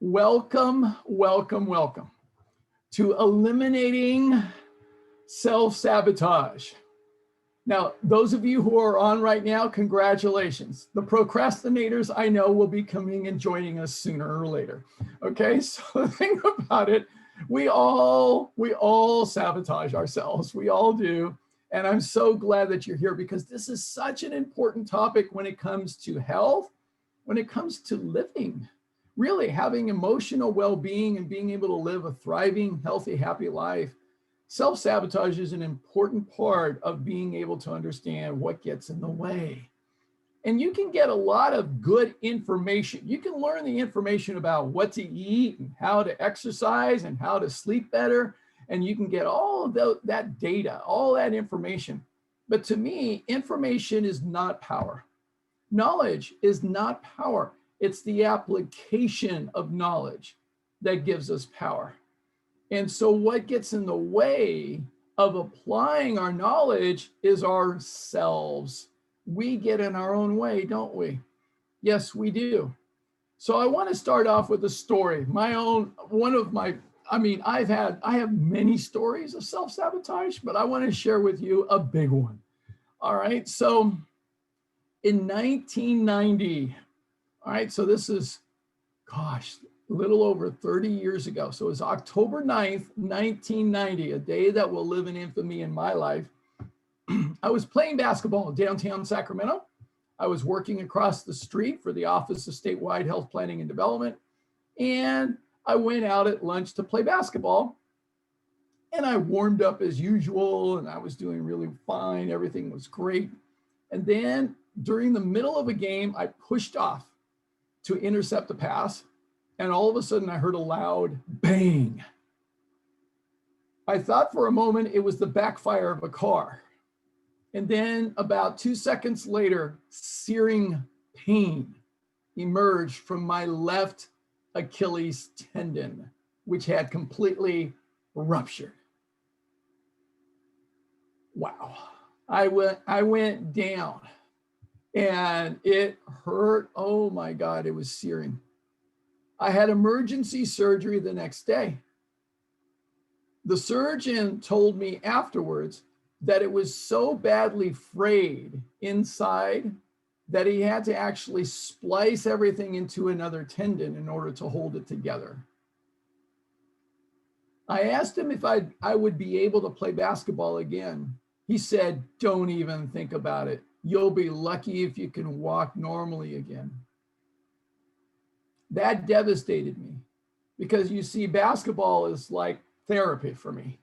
Welcome, welcome, welcome to eliminating self-sabotage. Now, those of you who are on right now, congratulations. The procrastinators I know will be coming and joining us sooner or later. Okay, so the thing about it, we all sabotage ourselves. We all do. And I'm so glad that you're here because this is such an important topic when it comes to health, when it comes to living. Really having emotional well-being and being able to live a thriving, healthy, happy life. Self-sabotage is an important part of being able to understand what gets in the way. And you can get a lot of good information. You can learn the information about what to eat and how to exercise and how to sleep better. And you can get all of that data, all that information. But to me, information is not power. Knowledge is not power. It's the application of knowledge that gives us power. And so what gets in the way of applying our knowledge is ourselves. We get in our own way, don't we? Yes, we do. So I want to start off with a story. I have many stories of self-sabotage, but I want to share with you a big one. All right, so in 1990, all right, so this is, a little over 30 years ago. So it was October 9th, 1990, a day that will live in infamy in my life. I was playing basketball in downtown Sacramento. I was working across the street for the Office of Statewide Health Planning and Development. And I went out at lunch to play basketball. And I warmed up as usual, and I was doing really fine. Everything was great. And then during the middle of a game, I pushed off to intercept the pass. And all of a sudden I heard a loud bang. I thought for a moment it was the backfire of a car. And then about 2 seconds later, searing pain emerged from my left Achilles tendon, which had completely ruptured. Wow. I went down. And it hurt. Oh my God, it was searing. I had emergency surgery the next day. The surgeon told me afterwards that it was so badly frayed inside that he had to actually splice everything into another tendon in order to hold it together. I asked him if I would be able to play basketball again. He said, "Don't even think about it. You'll be lucky if you can walk normally again." That devastated me because you see, basketball is like therapy for me.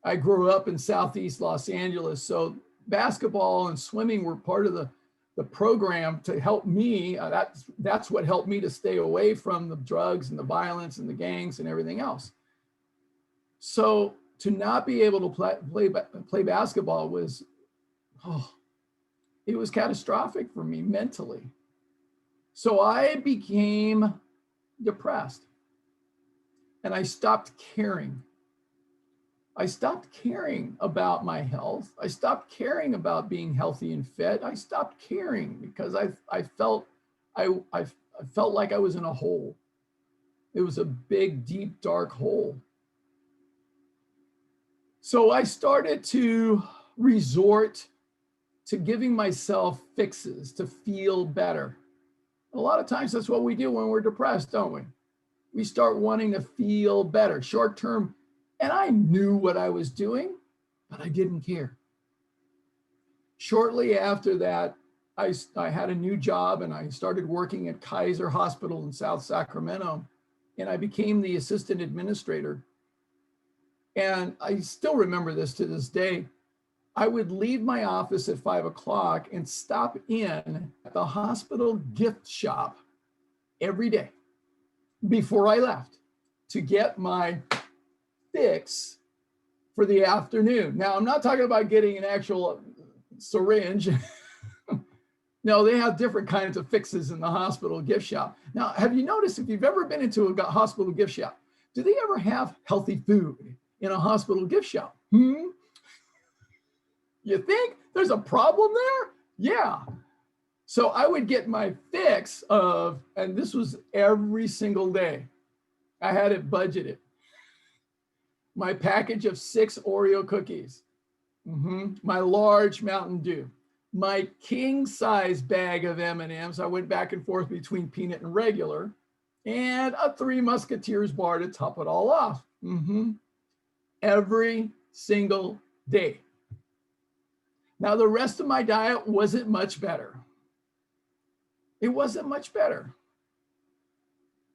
I grew up in Southeast Los Angeles, so basketball and swimming were part of the program to help me. That's what helped me to stay away from the drugs and the violence and the gangs and everything else. So to not be able to play basketball was, it was catastrophic for me mentally. So I became depressed and I stopped caring. I stopped caring about my health. I stopped caring about being healthy and fit. I stopped caring because I felt like I was in a hole. It was a big, deep, dark hole. So I started to resort to giving myself fixes to feel better. A lot of times that's what we do when we're depressed, don't we? We start wanting to feel better, short term. And I knew what I was doing, but I didn't care. Shortly after that, I had a new job and I started working at Kaiser Hospital in South Sacramento. And I became the assistant administrator. And I still remember this to this day. I would leave my office at 5 o'clock and stop in at the hospital gift shop every day before I left to get my fix for the afternoon. Now, I'm not talking about getting an actual syringe. No, they have different kinds of fixes in the hospital gift shop. Now, have you noticed if you've ever been into a hospital gift shop, do they ever have healthy food in a hospital gift shop? You think there's a problem there? Yeah. So I would get my fix of, and this was every single day, I had it budgeted. My package of 6 Oreo cookies, my large Mountain Dew, my king size bag of M&Ms. I went back and forth between peanut and regular, and a 3 Musketeers bar to top it all off. Every single day. Now, the rest of my diet wasn't much better. It wasn't much better.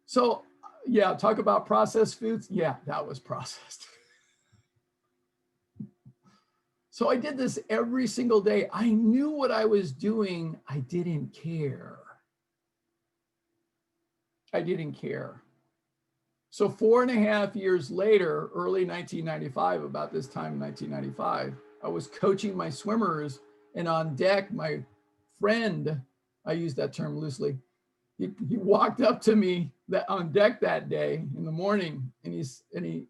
So, yeah, talk about processed foods. Yeah, that was processed. So I did this every single day. I knew what I was doing. I didn't care. I didn't care. So 4.5 years later, early 1995, about this time in 1995, I was coaching my swimmers, and on deck, my friend, I use that term loosely, he walked up to me on deck that day in the morning, and he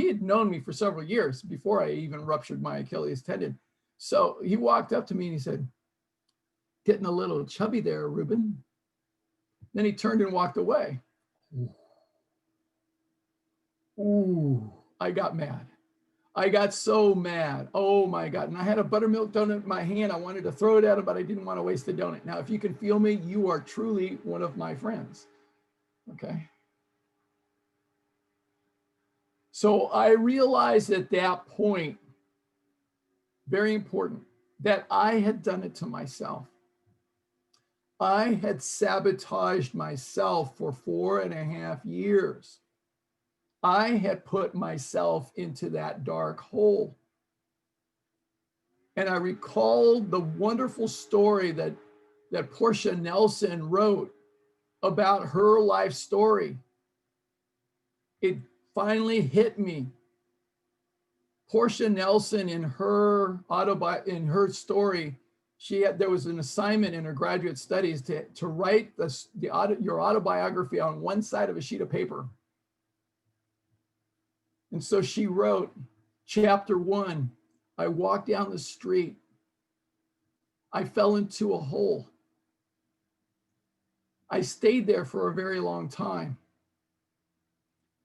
had known me for several years before I even ruptured my Achilles tendon. So he walked up to me and he said, "Getting a little chubby there, Ruben." Then he turned and walked away. Ooh, I got mad. I got so mad. Oh my God. And I had a buttermilk donut in my hand. I wanted to throw it at him, but I didn't want to waste the donut. Now, if you can feel me, you are truly one of my friends. Okay. So I realized at that point, very important, that I had done it to myself. I had sabotaged myself for 4.5 years. I had put myself into that dark hole. And I recalled the wonderful story that Portia Nelson wrote about her life story. It finally hit me. Portia Nelson, in her story, there was an assignment in her graduate studies to write your autobiography on one side of a sheet of paper. And so she wrote, chapter 1, I walked down the street. I fell into a hole. I stayed there for a very long time.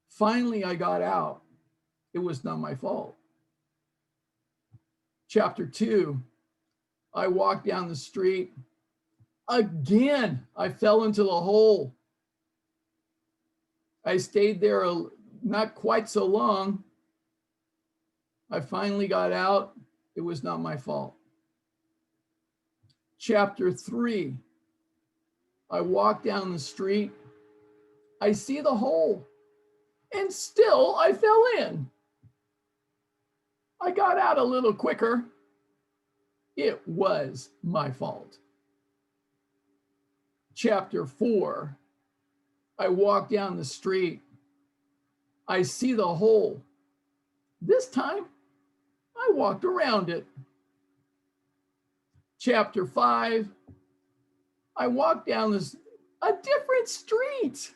Finally, I got out. It was not my fault. Chapter 2, I walked down the street. Again, I fell into the hole. I stayed there not quite so long. I finally got out. It was not my fault. Chapter 3, I walk down the street. I see the hole, and still I fell in. I got out a little quicker. It was my fault. Chapter 4, I walk down the street. I see the hole. This time, I walked around it. Chapter 5, I walked down a different street.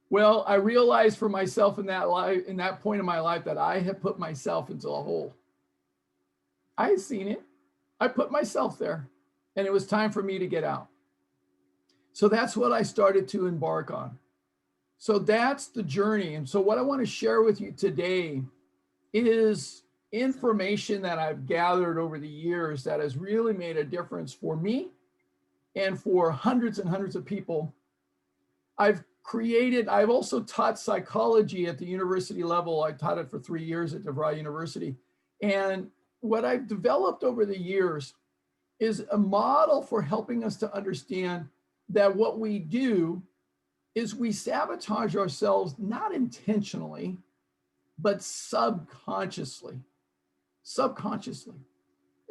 Well, I realized for myself in that point in my life that I had put myself into a hole. I had seen it. I put myself there, and it was time for me to get out. So that's what I started to embark on. So that's the journey. And so what I want to share with you today is information that I've gathered over the years that has really made a difference for me and for hundreds and hundreds of people. I've also taught psychology at the university level. I taught it for 3 years at DeVry University. And what I've developed over the years is a model for helping us to understand that what we do is we sabotage ourselves, not intentionally, but subconsciously.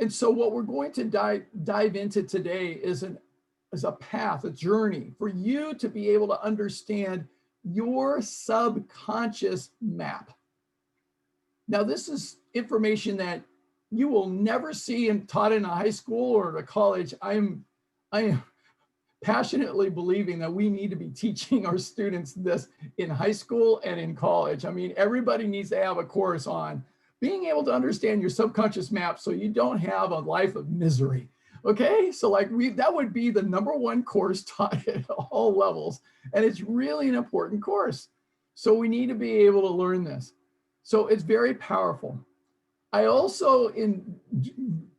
And so what we're going to dive into today is a path, a journey for you to be able to understand your subconscious map. Now, this is information that you will never see taught in a high school or at a college. I am passionately believing that we need to be teaching our students this in high school and in college. I mean, everybody needs to have a course on being able to understand your subconscious map so you don't have a life of misery. Okay, so like that would be the #1 course taught at all levels. And it's really an important course. So we need to be able to learn this. So it's very powerful. I also,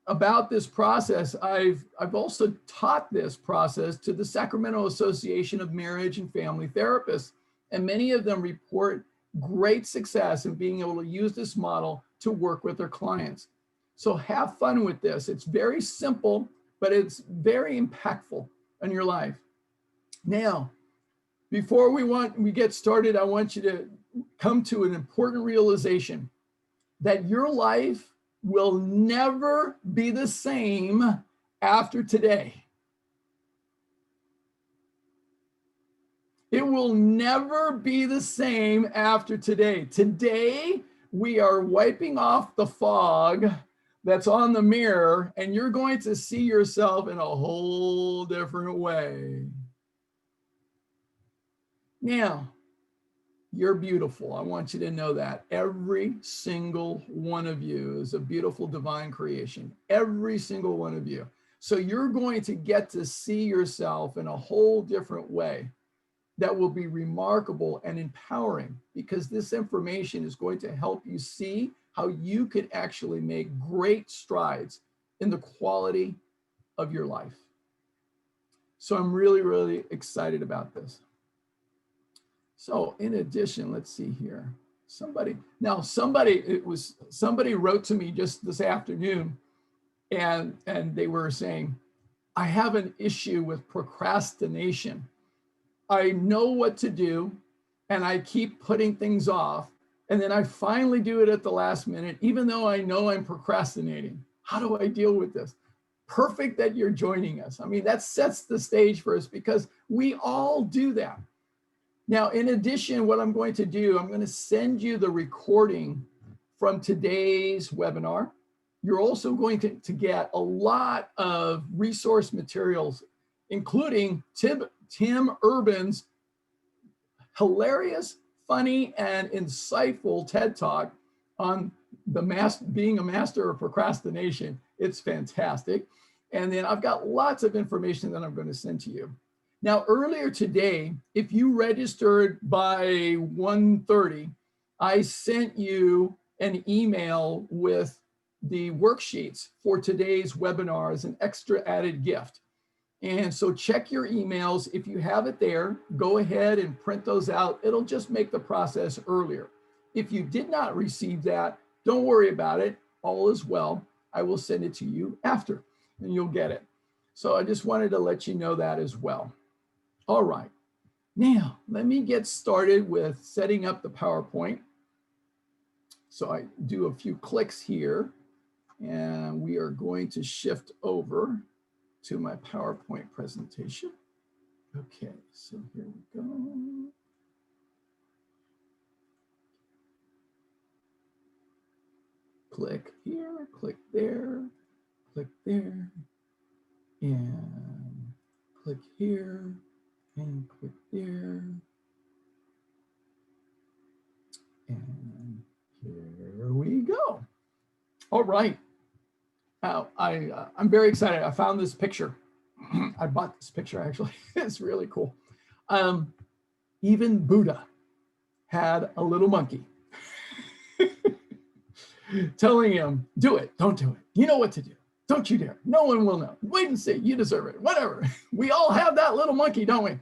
about this process, I've also taught this process to the Sacramento Association of Marriage and Family Therapists. And many of them report great success in being able to use this model to work with their clients. So have fun with this. It's very simple, but it's very impactful in your life. Now, before we get started, I want you to come to an important realization that your life will never be the same after today. It will never be the same after today. Today, we are wiping off the fog that's on the mirror, and you're going to see yourself in a whole different way. Now, you're beautiful. I want you to know that. Every single one of you is a beautiful divine creation. Every single one of you. So you're going to get to see yourself in a whole different way that will be remarkable and empowering, because this information is going to help you see how you can actually make great strides in the quality of your life. So I'm really, really excited about this. So in addition, let's see here. Somebody wrote to me just this afternoon, and they were saying, I have an issue with procrastination. I know what to do, and I keep putting things off, and then I finally do it at the last minute, even though I know I'm procrastinating. How do I deal with this? Perfect that you're joining us. I mean, that sets the stage for us, because we all do that. Now, in addition, what I'm going to do, I'm going to send you the recording from today's webinar. You're also going to get a lot of resource materials, including Tim Urban's hilarious, funny, and insightful TED Talk on being a master of procrastination. It's fantastic. And then I've got lots of information that I'm going to send to you. Now, earlier today, if you registered by 1:30, I sent you an email with the worksheets for today's webinar as an extra added gift. And so check your emails. If you have it there, go ahead and print those out. It'll just make the process earlier. If you did not receive that, don't worry about it. All is well. I will send it to you after, and you'll get it. So I just wanted to let you know that as well. All right. Now, let me get started with setting up the PowerPoint. So I do a few clicks here, and we are going to shift over to my PowerPoint presentation. Okay, so here we go. Click here, click there, and click here, and click there. And here we go. All right. I'm very excited. I found this picture. I bought this picture, actually. It's really cool. Even Buddha had a little monkey telling him, do it, don't do it. You know what to do. Don't you dare. No one will know. Wait and see. You deserve it. Whatever. We all have that little monkey, don't we?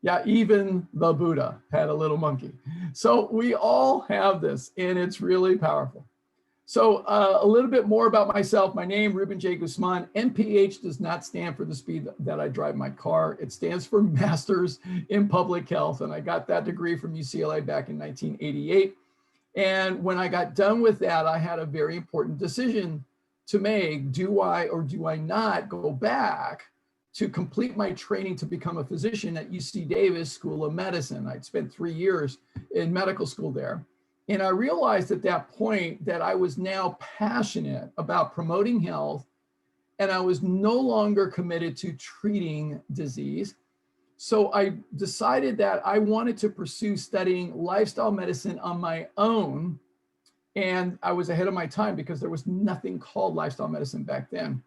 Yeah, even the Buddha had a little monkey. So we all have this, and it's really powerful. So a little bit more about myself. My name, Ruben J. Guzman. MPH does not stand for the speed that I drive my car. It stands for Masters in Public Health. And I got that degree from UCLA back in 1988. And when I got done with that, I had a very important decision to make. Do I or do I not go back to complete my training to become a physician at UC Davis School of Medicine? I'd spent 3 years in medical school there. And I realized at that point that I was now passionate about promoting health, and I was no longer committed to treating disease. So I decided that I wanted to pursue studying lifestyle medicine on my own. And I was ahead of my time because there was nothing called lifestyle medicine back then.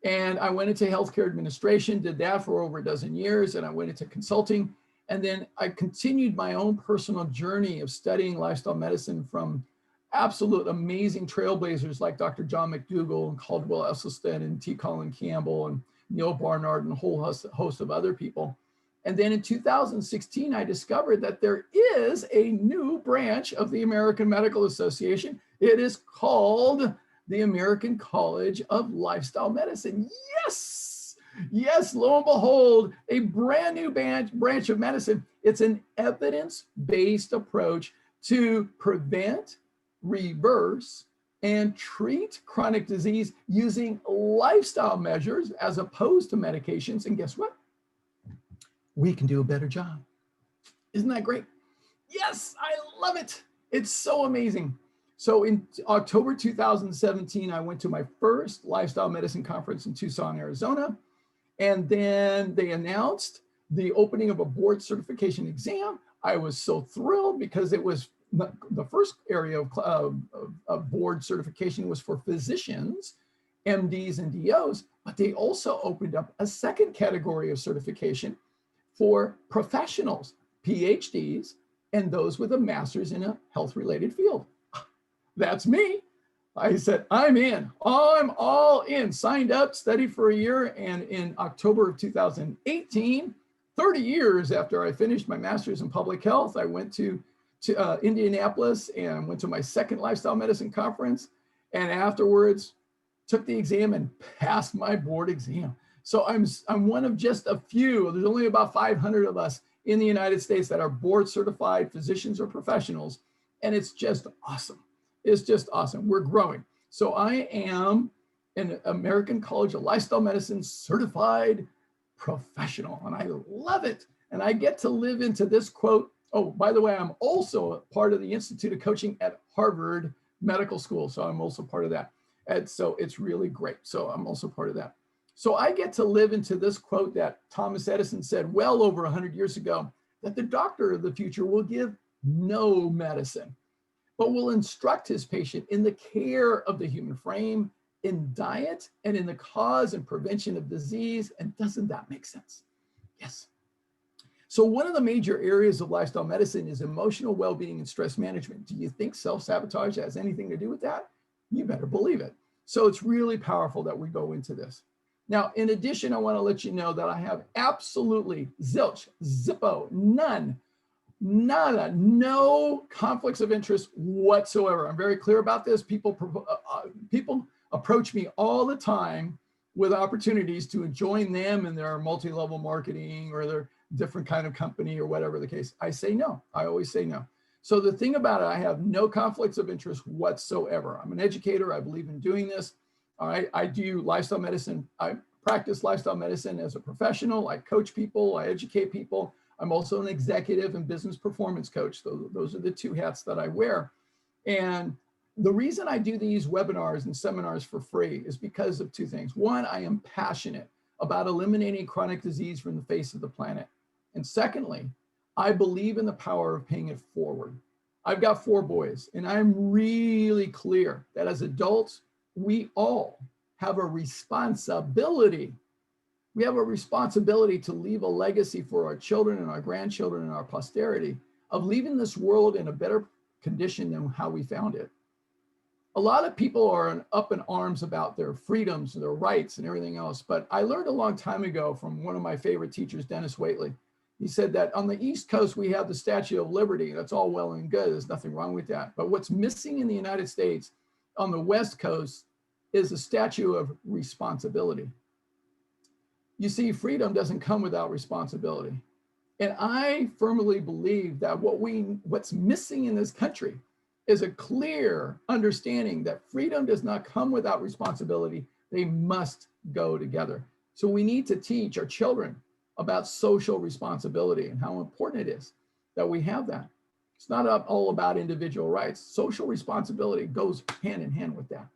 And I went into healthcare administration, did that for over a dozen years, and I went into consulting. And then I continued my own personal journey of studying lifestyle medicine from absolute amazing trailblazers like Dr. John McDougall and Caldwell Esselstyn and T. Colin Campbell and Neil Barnard and a whole host of other people. And then in 2016, I discovered that there is a new branch of the American Medical Association. It is called the American College of Lifestyle Medicine. Yes, yes, lo and behold, a brand new branch of medicine. It's an evidence-based approach to prevent, reverse, and treat chronic disease using lifestyle measures as opposed to medications. And guess what? We can do a better job. Isn't that great? Yes, I love it. It's so amazing. So in October 2017, I went to my first lifestyle medicine conference in Tucson, Arizona. And then they announced the opening of a board certification exam. I was so thrilled because it was the first area of board certification was for physicians, MDs and DOs, but they also opened up a second category of certification for professionals, PhDs, and those with a master's in a health-related field. That's me. I said, I'm in. I'm all in. Signed up, studied for a year, and in October of 2018, 30 years after I finished my master's in public health, I went to Indianapolis and went to my second lifestyle medicine conference, and afterwards took the exam and passed my board exam. So I'm one of just a few. There's only about 500 of us in the United States that are board certified physicians or professionals. And it's just awesome. It's just awesome. We're growing. So I am an American College of Lifestyle Medicine certified professional, and I love it. And I get to live into this quote. Oh, by the way, I'm also a part of the Institute of Coaching at Harvard Medical School. So I'm also part of that. And so it's really great. So I'm also part of that. So I get to live into this quote that Thomas Edison said well over 100 years ago, that the doctor of the future will give no medicine, but will instruct his patient in the care of the human frame, in diet, and in the cause and prevention of disease. And doesn't that make sense? Yes. So one of the major areas of lifestyle medicine is emotional well-being and stress management. Do you think self-sabotage has anything to do with that? You better believe it. So it's really powerful that we go into this. Now, in addition, I want to let you know that I have absolutely zilch, zippo, none, nada, no conflicts of interest whatsoever. I'm very clear about this. People approach me all the time with opportunities to join them in their multi-level marketing or their different kind of company or whatever the case. I say no. I always say no. So the thing about it, I have no conflicts of interest whatsoever. I'm an educator. I believe in doing this. All right, I do lifestyle medicine. I practice lifestyle medicine as a professional. I coach people. I educate people. I'm also an executive and business performance coach. Those are the two hats that I wear. And the reason I do these webinars and seminars for free is because of two things. One, I am passionate about eliminating chronic disease from the face of the planet. And secondly, I believe in the power of paying it forward. I've got 4 boys, and I'm really clear that as adults, we all have a responsibility. We have a responsibility to leave a legacy for our children and our grandchildren and our posterity of leaving this world in a better condition than how we found it. A lot of people are up in arms about their freedoms and their rights and everything else. But I learned a long time ago from one of my favorite teachers, Dennis Waitley. He said that on the East Coast, we have the Statue of Liberty. That's all well and good. There's nothing wrong with that. But what's missing in the United States on the West Coast is a statue of responsibility. You see, freedom doesn't come without responsibility. And I firmly believe that what's missing in this country is a clear understanding that freedom does not come without responsibility. They must go together. So we need to teach our children about social responsibility and how important it is that we have that. It's not all about individual rights. Social responsibility goes hand in hand with that.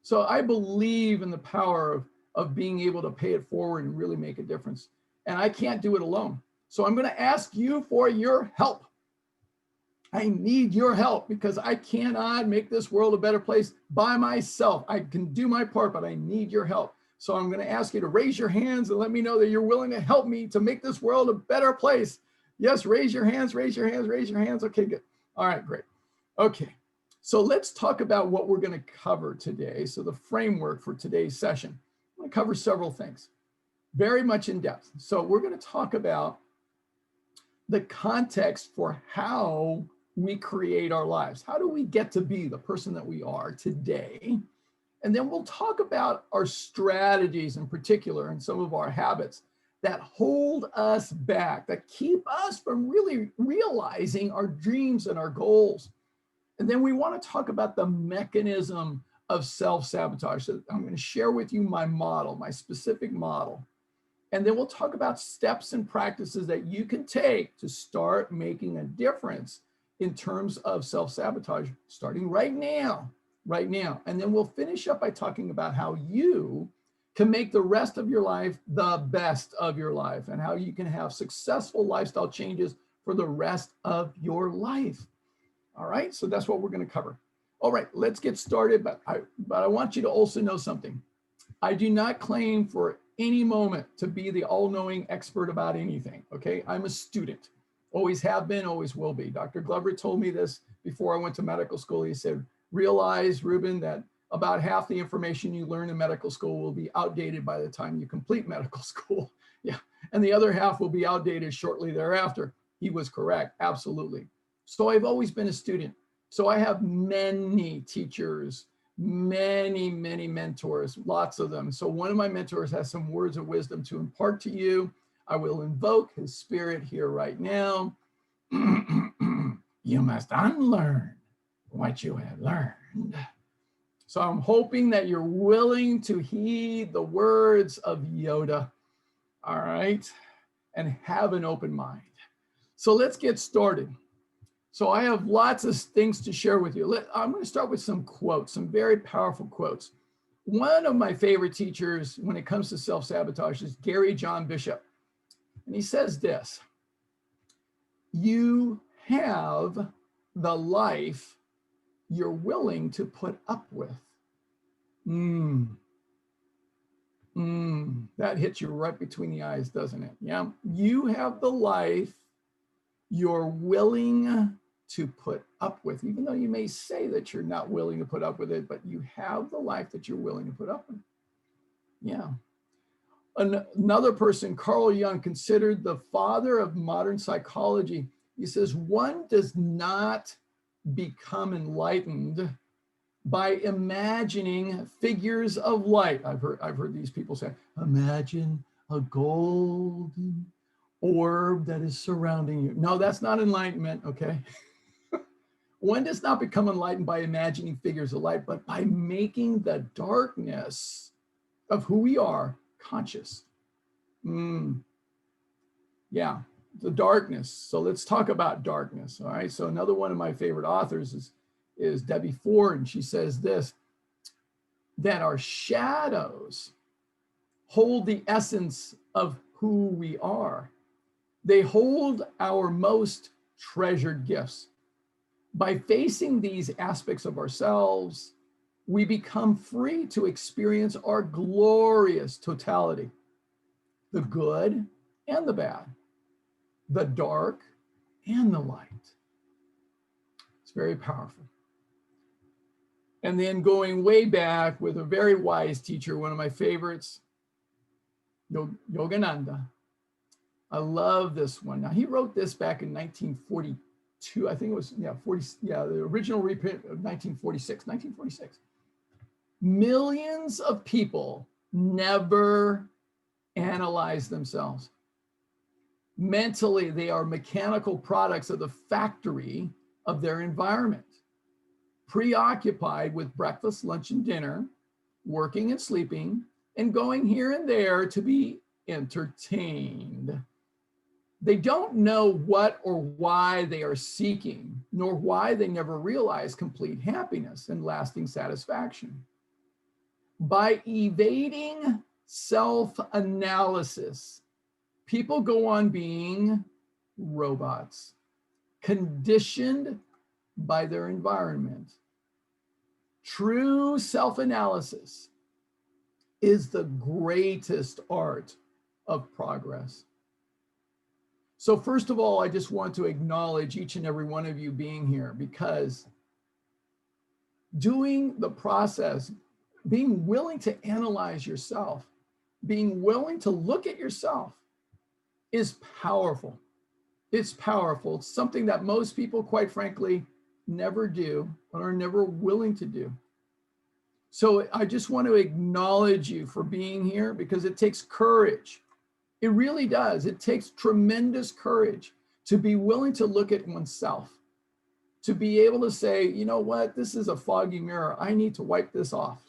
So I believe in the power of being able to pay it forward and really make a difference. And I can't do it alone. So I'm going to ask you for your help. I need your help because I cannot make this world a better place by myself. I can do my part, but I need your help. So I'm going to ask you to raise your hands and let me know that you're willing to help me to make this world a better place. Yes, raise your hands, raise your hands, raise your hands. Okay, good. All right, great. Okay, so let's talk about what we're going to cover today. So the framework for today's session, I'm going to cover several things, very much in depth. So we're going to talk about the context for how we create our lives. How do we get to be the person that we are today? And then we'll talk about our strategies in particular and some of our habits that hold us back, that keep us from really realizing our dreams and our goals. And then we want to talk about the mechanism of self-sabotage. So I'm going to share with you my model, my specific model. And then we'll talk about steps and practices that you can take to start making a difference in terms of self-sabotage, starting right now. And then we'll finish up by talking about how you can make the rest of your life the best of your life and how you can have successful lifestyle changes for the rest of your life. All right, so that's what we're going to cover. All right, let's get started. But I want you to also know something. I do not claim for any moment to be the all-knowing expert about anything, okay? I'm a student, always have been, always will be. Dr. Glover told me this before I went to medical school. He said, realize, Ruben, that about half the information you learn in medical school will be outdated by the time you complete medical school. Yeah, and the other half will be outdated shortly thereafter. He was correct, absolutely. So I've always been a student. So I have many teachers, many mentors, lots of them. So one of my mentors has some words of wisdom to impart to you. I will invoke his spirit here right now. You must unlearn what you have learned. So I'm hoping that you're willing to heed the words of Yoda, all right, and have an open mind. So let's get started. So I have lots of things to share with you. I'm going to start with some quotes, some very powerful quotes. One of my favorite teachers when it comes to self-sabotage is Gary John Bishop. And he says this, you have the life you're willing to put up with. That hits you right between the eyes, doesn't it? Yeah, you have the life you're willing to put up with, even though you may say that you're not willing to put up with it, but you have the life that you're willing to put up with. Yeah. Another person, Carl Jung, considered the father of modern psychology. He says, one does not become enlightened by imagining figures of light. I've heard these people say, imagine a golden orb that is surrounding you. No, that's not enlightenment, okay? One does not become enlightened by imagining figures of light, but by making the darkness of who we are conscious. Yeah, the darkness. So let's talk about darkness, all right? So another one of my favorite authors is Debbie Ford, and she says this, that our shadows hold the essence of who we are. They hold our most treasured gifts. By facing these aspects of ourselves, we become free to experience our glorious totality, the good and the bad, the dark and the light. It's very powerful. And then going way back with a very wise teacher, one of my favorites, Yogananda. I love this one. Now, he wrote this back in 1942. I think it was, the original reprint of 1946. Millions of people never analyze themselves. Mentally, they are mechanical products of the factory of their environment, preoccupied with breakfast, lunch, and dinner, working and sleeping, and going here and there to be entertained. They don't know what or why they are seeking, nor why they never realize complete happiness and lasting satisfaction. By evading self-analysis, people go on being robots, conditioned by their environment. True self-analysis is the greatest art of progress. So first of all, I just want to acknowledge each and every one of you being here, because doing the process, being willing to analyze yourself, being willing to look at yourself is powerful. It's powerful. It's something that most people, quite frankly, never do or are never willing to do. So I just want to acknowledge you for being here, because it takes courage. It really does. It takes tremendous courage to be willing to look at oneself, to be able to say, you know what, this is a foggy mirror. I need to wipe this off.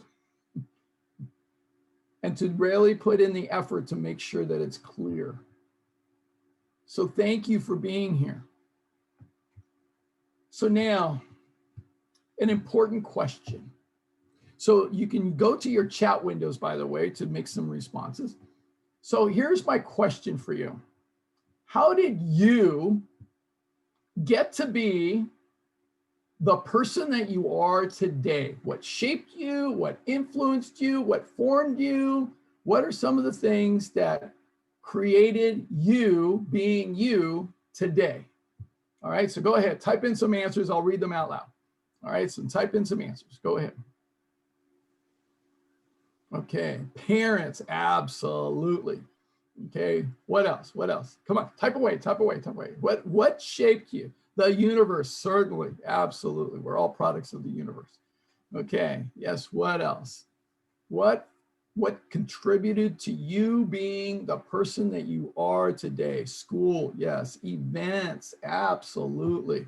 And to really put in the effort to make sure that it's clear. So thank you for being here. So now, an important question. So you can go to your chat windows, by the way, to make some responses. So here's my question for you. How did you get to be the person that you are today? What shaped you? What influenced you? What formed you? What are some of the things that created you being you today? All right, so go ahead, type in some answers. I'll read them out loud. All right, so type in some answers. Go ahead. Okay, parents, absolutely. Okay, what else? What else? Come on, type away, type away, type away. What shaped you? The universe, certainly, absolutely. We're all products of the universe. Okay, yes, what else? What contributed to you being the person that you are today? School, yes. Events, absolutely.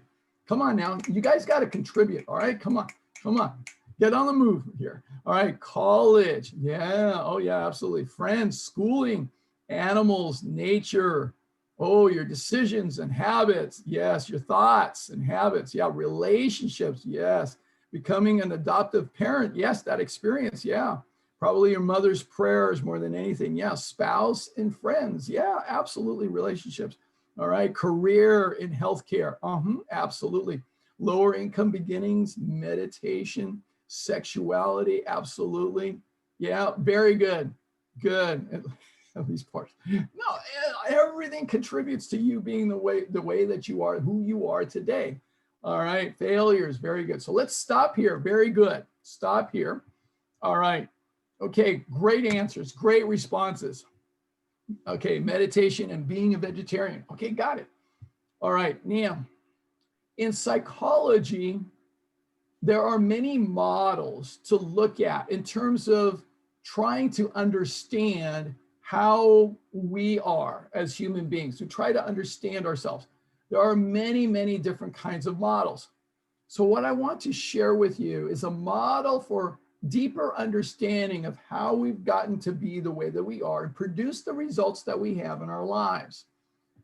Come on now, you guys got to contribute, all right? Come on, come on. Get on the move here. All right, college, yeah, oh yeah, absolutely. Friends, schooling, animals, nature, oh, your decisions and habits, yes. Your thoughts and habits, yeah. Relationships, yes. Becoming an adoptive parent, yes, that experience, yeah. Probably your mother's prayers more than anything, yeah. Spouse and friends, yeah, absolutely. Relationships, all right. Career in healthcare, absolutely. Lower income beginnings, meditation, sexuality, absolutely. Yeah, very good, good. At least parts. No, everything contributes to you being the way that you are, who you are today. All right, failures, very good. So let's stop here. Very good. Stop here. All right. Okay, great answers, great responses. Okay, meditation and being a vegetarian. Okay, got it. All right, now, in psychology, there are many models to look at in terms of trying to understand how we are as human beings, to try to understand ourselves. There are many, many different kinds of models. So what I want to share with you is a model for deeper understanding of how we've gotten to be the way that we are and produce the results that we have in our lives.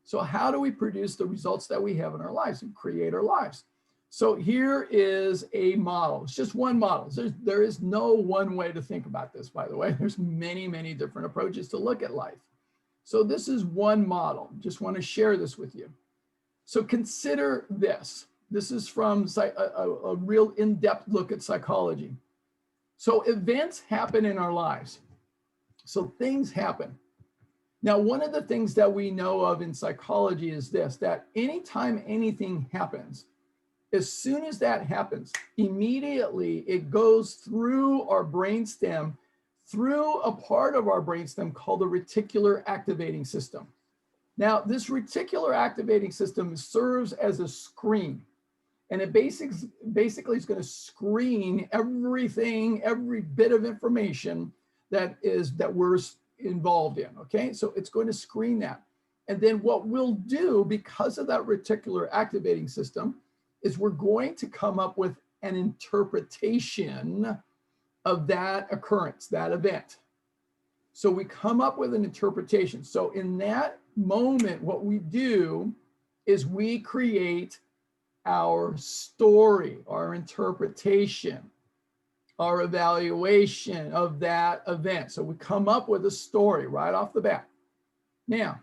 So how do we produce the results that we have in our lives and create our lives? So here is a model. It's just one model. There is no one way to think about this, by the way. There's many, many different approaches to look at life. So this is one model. Just want to share this with you. So consider this. This is from a real in-depth look at psychology. So events happen in our lives. So things happen. Now, one of the things that we know of in psychology is this, that anytime anything happens, as soon as that happens, immediately it goes through our brainstem, through a part of our brainstem called the reticular activating system. Now, this reticular activating system serves as a screen, and it basically is going to screen everything, every bit of information that we're involved in, okay? So it's going to screen that. And then what we'll do, because of that reticular activating system, is we're going to come up with an interpretation of that occurrence, that event. So we come up with an interpretation. So in that moment, what we do is we create our story, our interpretation, our evaluation of that event. So we come up with a story right off the bat. Now,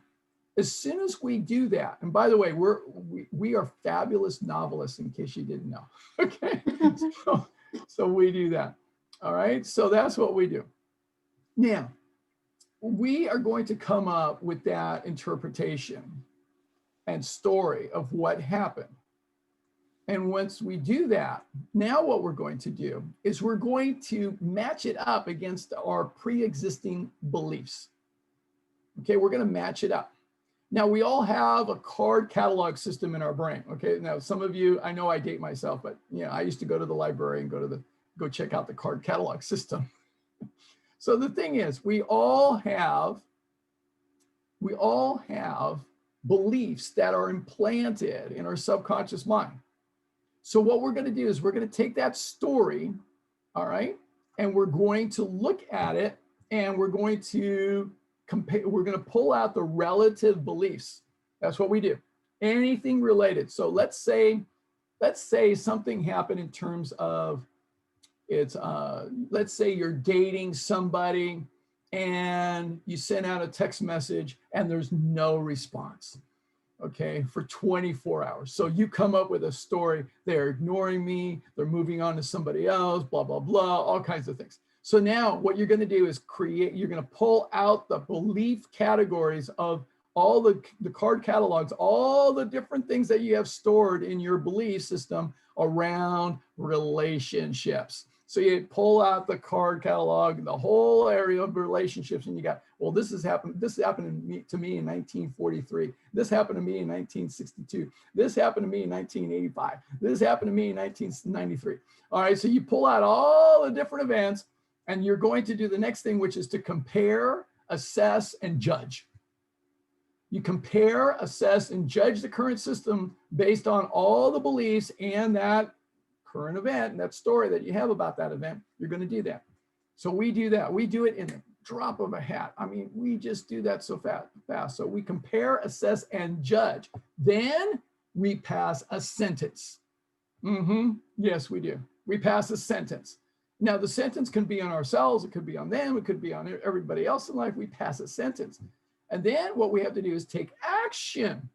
as soon as we do that, and by the way, we are fabulous novelists, in case you didn't know. Okay, so we do that. All right, so that's what we do. Now, we are going to come up with that interpretation and story of what happened. And once we do that, now what we're going to do is we're going to match it up against our pre-existing beliefs. Okay, we're going to match it up. Now, we all have a card catalog system in our brain. Okay, now some of you, I know I date myself, but I used to go to the library and go check out the card catalog system. So the thing is, we all have beliefs that are implanted in our subconscious mind. So what we're going to do is we're going to take that story, all right, and we're going to look at it and we're going to compare, we're going to pull out the relative beliefs. That's what we do. Anything related. So let's say something happened in terms of let's say you're dating somebody and you send out a text message and there's no response, okay, for 24 hours. So you come up with a story, they're ignoring me, they're moving on to somebody else, blah, blah, blah, all kinds of things. So now what you're going to do is you're going to pull out the belief categories of all the card catalogs, all the different things that you have stored in your belief system around relationships. So you pull out the card catalog, the whole area of relationships, and you got, well, this happened to me in 1943. This happened to me in 1962. This happened to me in 1985. This happened to me in 1993. All right, so you pull out all the different events, and you're going to do the next thing, which is to compare, assess, and judge. You compare, assess, and judge the current system based on all the beliefs and that current event and that story that you have about that event. You're going to do that. So we do that. We do it in a drop of a hat. I mean, we just do that so fast. So we compare, assess, and judge. Then we pass a sentence. Yes, we do. We pass a sentence. Now, the sentence can be on ourselves. It could be on them. It could be on everybody else in life. We pass a sentence. And then what we have to do is take action.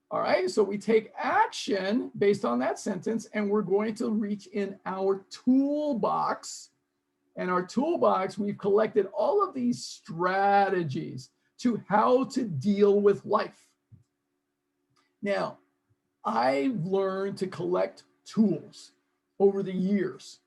All right, so we take action based on that sentence, and we're going to reach in our toolbox. And our toolbox, we've collected all of these strategies to how to deal with life. Now, I've learned to collect tools over the years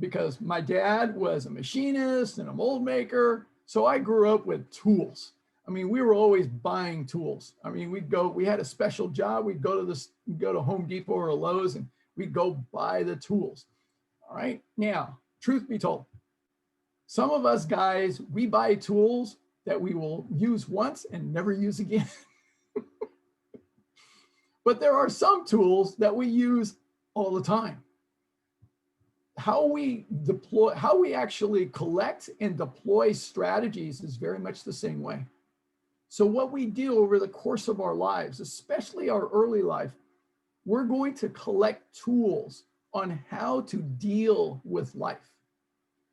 because my dad was a machinist and a mold maker, so I grew up with tools. I mean, we were always buying tools. I mean, we had a special job. We'd go to Home Depot or Lowe's and we'd go buy the tools. All right. Now, truth be told, some of us guys, we buy tools that we will use once and never use again. But there are some tools that we use all the time. How we actually collect and deploy strategies is very much the same way. So what we do over the course of our lives, especially our early life, we're going to collect tools on how to deal with life.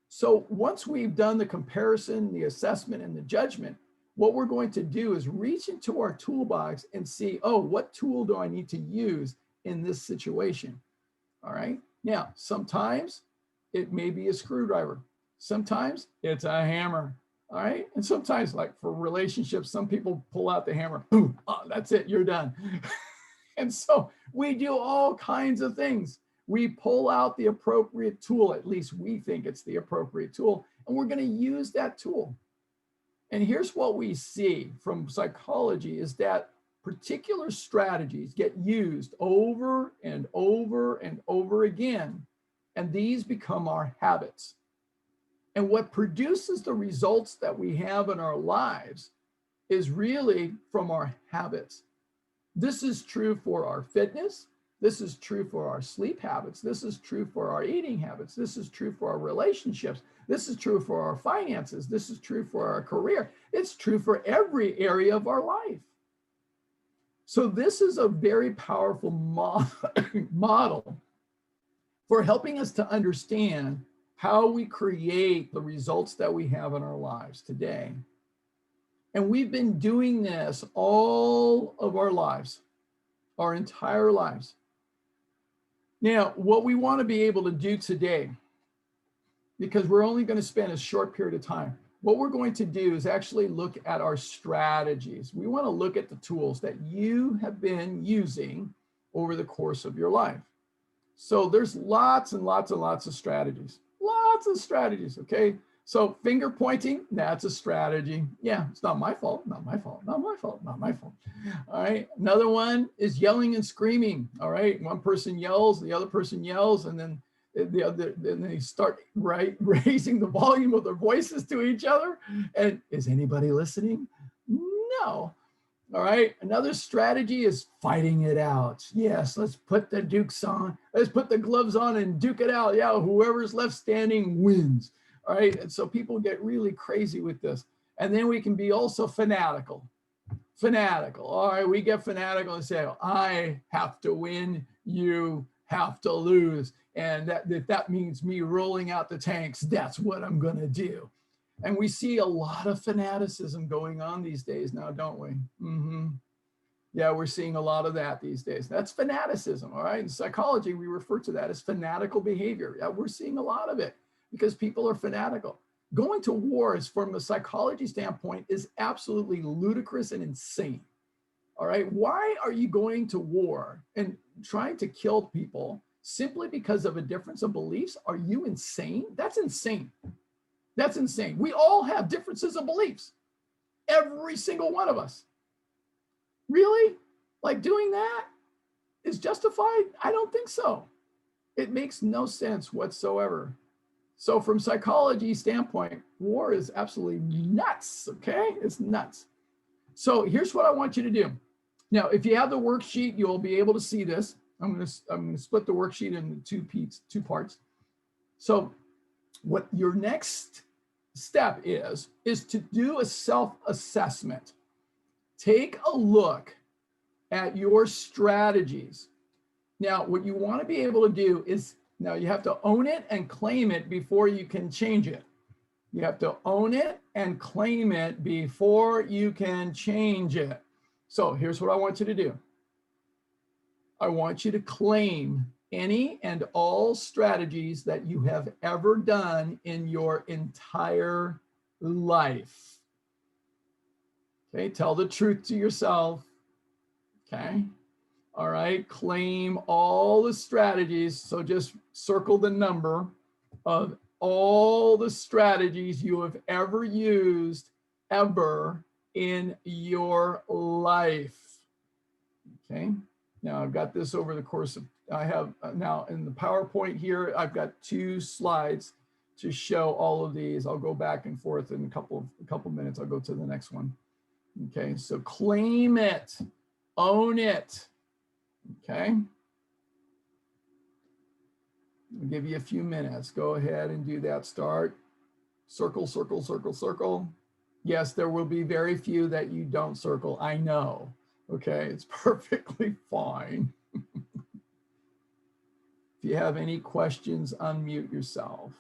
So once we've done the comparison, the assessment, and the judgment, what we're going to do is reach into our toolbox and see, oh, what tool do I need to use in this situation? All right. Now, sometimes it may be a screwdriver. Sometimes it's a hammer. All right. And sometimes, like for relationships, some people pull out the hammer. Boom. Oh, that's it. You're done. And so we do all kinds of things. We pull out the appropriate tool. At least we think it's the appropriate tool. And we're going to use that tool. And here's what we see from psychology is that particular strategies get used over and over and over again. And these become our habits. And what produces the results that we have in our lives is really from our habits. This is true for our fitness. This is true for our sleep habits. This is true for our eating habits. This is true for our relationships. This is true for our finances. This is true for our career. It's true for every area of our life. So this is a very powerful model for helping us to understand how we create the results that we have in our lives today. And we've been doing this all of our lives, our entire lives. Now, what we want to be able to do today, because we're only going to spend a short period of time, what we're going to do is actually look at our strategies. We want to look at the tools that you have been using over the course of your life. So there's lots and lots and lots of strategies. Lots of strategies, okay? So finger pointing, that's a strategy. Yeah, it's not my fault, not my fault, not my fault, not my fault. All right, another one is yelling and screaming. All right, one person yells, the other person yells, and then they start raising the volume of their voices to each other. And is anybody listening? No. All right, another strategy is fighting it out. Yes, let's put the dukes on. Let's put the gloves on and duke it out. Yeah, whoever's left standing wins. All right, and so people get really crazy with this. And then we can be also fanatical. Fanatical. All right, we get fanatical and say, I have to win, you have to lose. And that means me rolling out the tanks. That's what I'm going to do. And we see a lot of fanaticism going on these days now, don't we? Mm-hmm. Yeah, we're seeing a lot of that these days. That's fanaticism, all right? In psychology, we refer to that as fanatical behavior. Yeah, we're seeing a lot of it because people are fanatical. Going to war is, from a psychology standpoint, is absolutely ludicrous and insane. All right, why are you going to war and trying to kill people simply because of a difference of beliefs? Are you insane? That's insane. That's insane. We all have differences of beliefs. Every single one of us. Really? Like doing that is justified? I don't think so. It makes no sense whatsoever. So from psychology standpoint, war is absolutely nuts, okay? It's nuts. So here's what I want you to do. Now, if you have the worksheet, you'll be able to see this. I'm going to split the worksheet into two parts. So what your next step is to do a self-assessment. Take a look at your strategies. Now, what you want to be able to do is, now you have to own it and claim it before you can change it. You have to own it and claim it before you can change it. So here's what I want you to do. I want you to claim any and all strategies that you have ever done in your entire life. Okay, tell the truth to yourself. Okay, all right, claim all the strategies. So just circle the number of all the strategies you have ever used ever in your life. Okay, now I've got this over the course of, I have now in the PowerPoint here, I've got 2 slides to show all of these. I'll go back and forth in a couple minutes. I'll go to the next one. Okay, so claim it, own it. Okay. I'll give you a few minutes. Go ahead and do that. Start. Circle, circle, circle, circle. Yes, there will be very few that you don't circle. I know. Okay, it's perfectly fine. If you have any questions, unmute yourself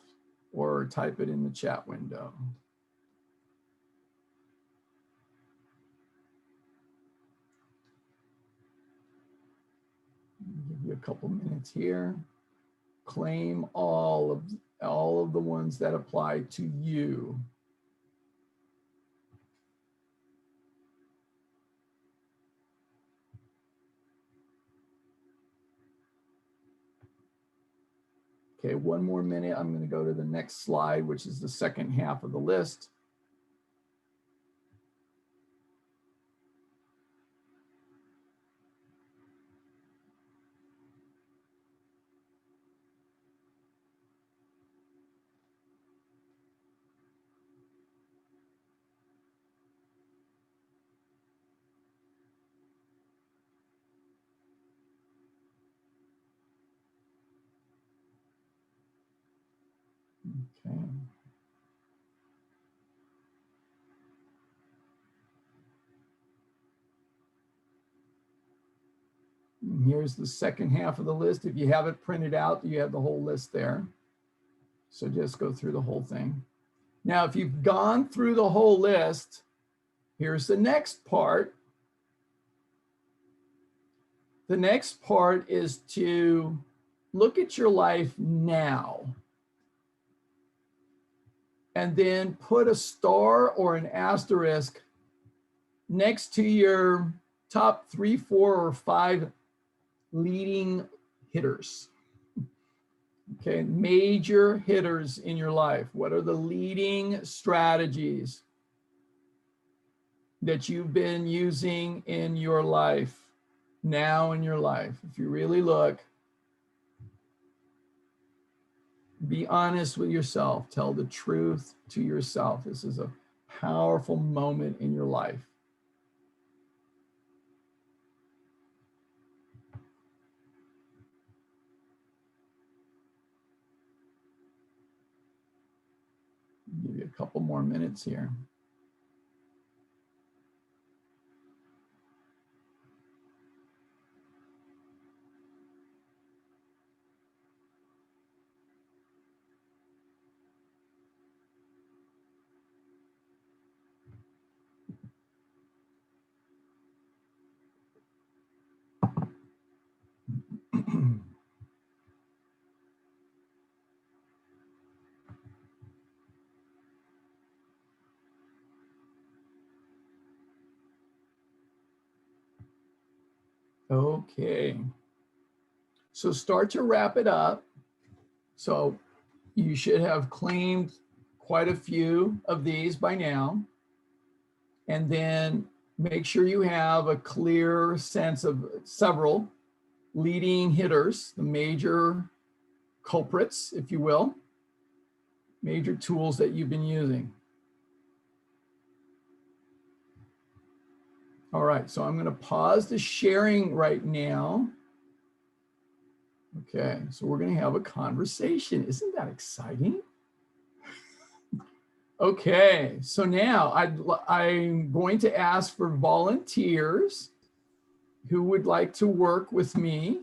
or type it in the chat window. Give you a couple minutes here. Claim all of the ones that apply to you. Okay, one more minute. I'm going to go to the next slide, which is the second half of the list. Okay. And here's the second half of the list. If you have it printed out, you have the whole list there. So just go through the whole thing. Now, if you've gone through the whole list, here's the next part. The next part is to look at your life now. and then put a star or an asterisk next to your top 3, 4, or 5 leading hitters. Okay, major hitters in your life. What are the leading strategies that you've been using in your life, now in your life? If you really look, be honest with yourself, tell the truth to yourself. This is a powerful moment in your life. Give you a couple more minutes here. Okay, so start to wrap it up. So you should have claimed quite a few of these by now. And then make sure you have a clear sense of several leading hitters, the major culprits, if you will, major tools that you've been using. All right, so I'm going to pause the sharing right now. Okay, so we're going to have a conversation. Isn't that exciting? Okay, so now I'm going to ask for volunteers who would like to work with me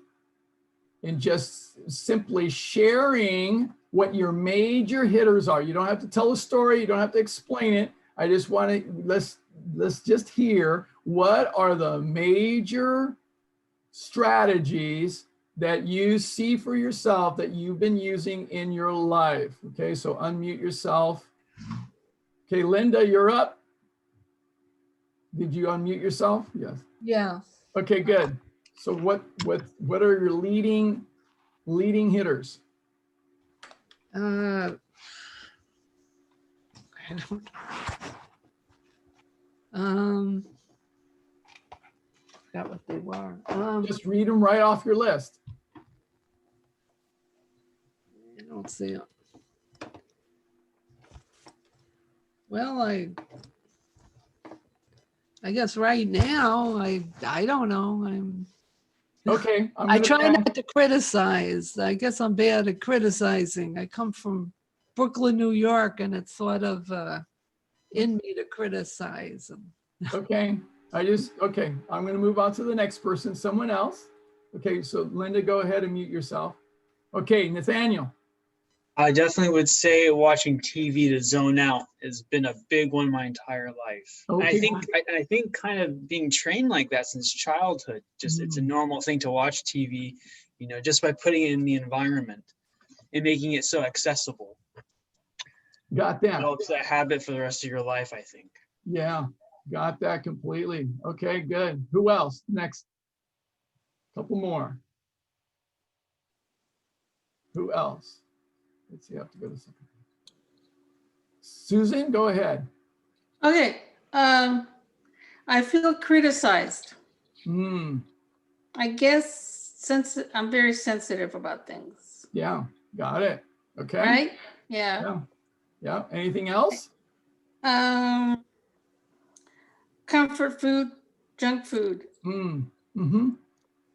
in just simply sharing what your major hitters are. You don't have to tell a story. You don't have to explain it. I just want to, let's just hear what are the major strategies that you see for yourself that you've been using in your life. Okay, so unmute yourself. Okay, Linda, you're up. Did you unmute yourself? Yes. Yeah. Okay, good. So what are your leading hitters? I don't forgot what they were. Just read them right off your list. I don't see it. Well, I guess right now I don't know. Okay. I try not to criticize. I guess I'm bad at criticizing. I come from Brooklyn, New York, and it's sort of in me to criticize. Okay. Okay. I'm going to move on to the next person, someone else. Okay. So Linda, go ahead and mute yourself. Okay. Nathaniel. I definitely would say watching TV to zone out has been a big one my entire life. Okay. I think kind of being trained like that since childhood, just it's a normal thing to watch TV, you know, just by putting it in the environment and making it so accessible. Got that. It develops that habit for the rest of your life, I think. Yeah, got that completely. Okay, good. Who else? Next. Couple more. Who else? Let's see, I have to go to second. Susan, go ahead. Okay. I feel criticized. I guess since I'm very sensitive about things. Yeah, got it. Okay. Right? Yeah. Yeah. Yeah. Anything else? Comfort food, junk food.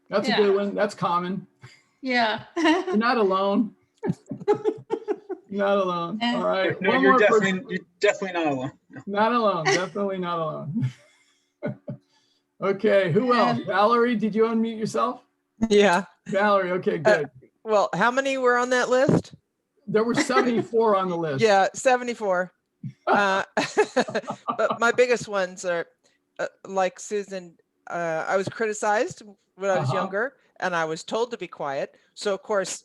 That's a good one. That's common. Yeah. You're not alone. Not alone. All right. No, you're definitely not alone. No. Not alone. Definitely not alone. Okay. Who else? Valerie, did you unmute yourself? Yeah. Valerie. Okay, good. Well, how many were on that list? There were 74 on the list. Yeah, 74. But my biggest ones are like Susan, I was criticized when I was younger and I was told to be quiet. So of course,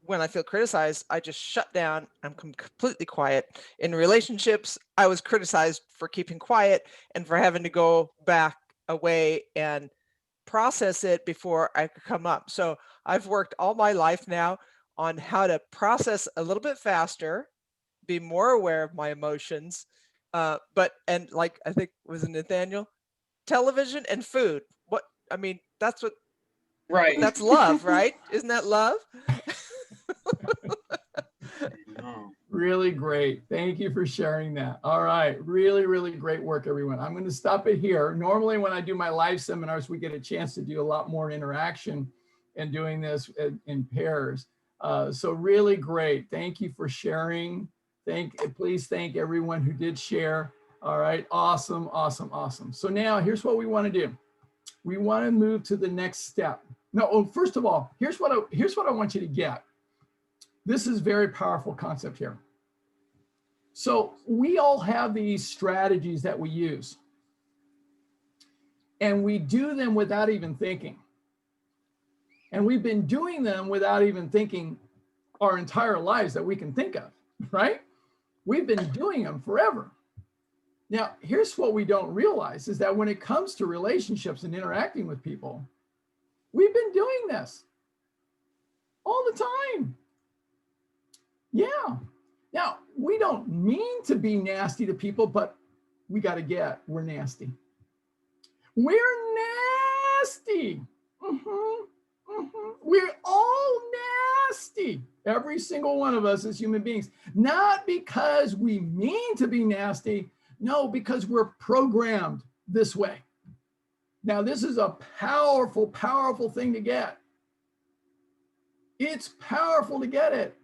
when I feel criticized, I just shut down. I'm completely quiet. In relationships, I was criticized for keeping quiet and for having to go back away and process it before I could come up. So I've worked all my life now on how to process a little bit faster, be more aware of my emotions. And like, I think was it Nathaniel, television and food. What, I mean, that's what, Right. that's love, right? Isn't that love? No. Really great. Thank you for sharing that. All right. Really, really great work, everyone. I'm going to stop it here. Normally, when I do my live seminars, we get a chance to do a lot more interaction and doing this in pairs. So really great. Thank you for sharing. Please thank everyone who did share. All right. Awesome, awesome, awesome. So now here's what we want to do. We want to move to the next step. No, first of all, here's what I want you to get. This is a very powerful concept here. So we all have these strategies that we use, and we do them without even thinking. And we've been doing them without even thinking our entire lives that we can think of, right? We've been doing them forever. Now, here's what we don't realize is that when it comes to relationships and interacting with people, we've been doing this all the time. Yeah. Now, we don't mean to be nasty to people, but we got to get, we're nasty. We're nasty. We're all nasty. Every single one of us as human beings. Not because we mean to be nasty. No, because we're programmed this way. Now, this is a powerful, powerful thing to get. It's powerful to get it.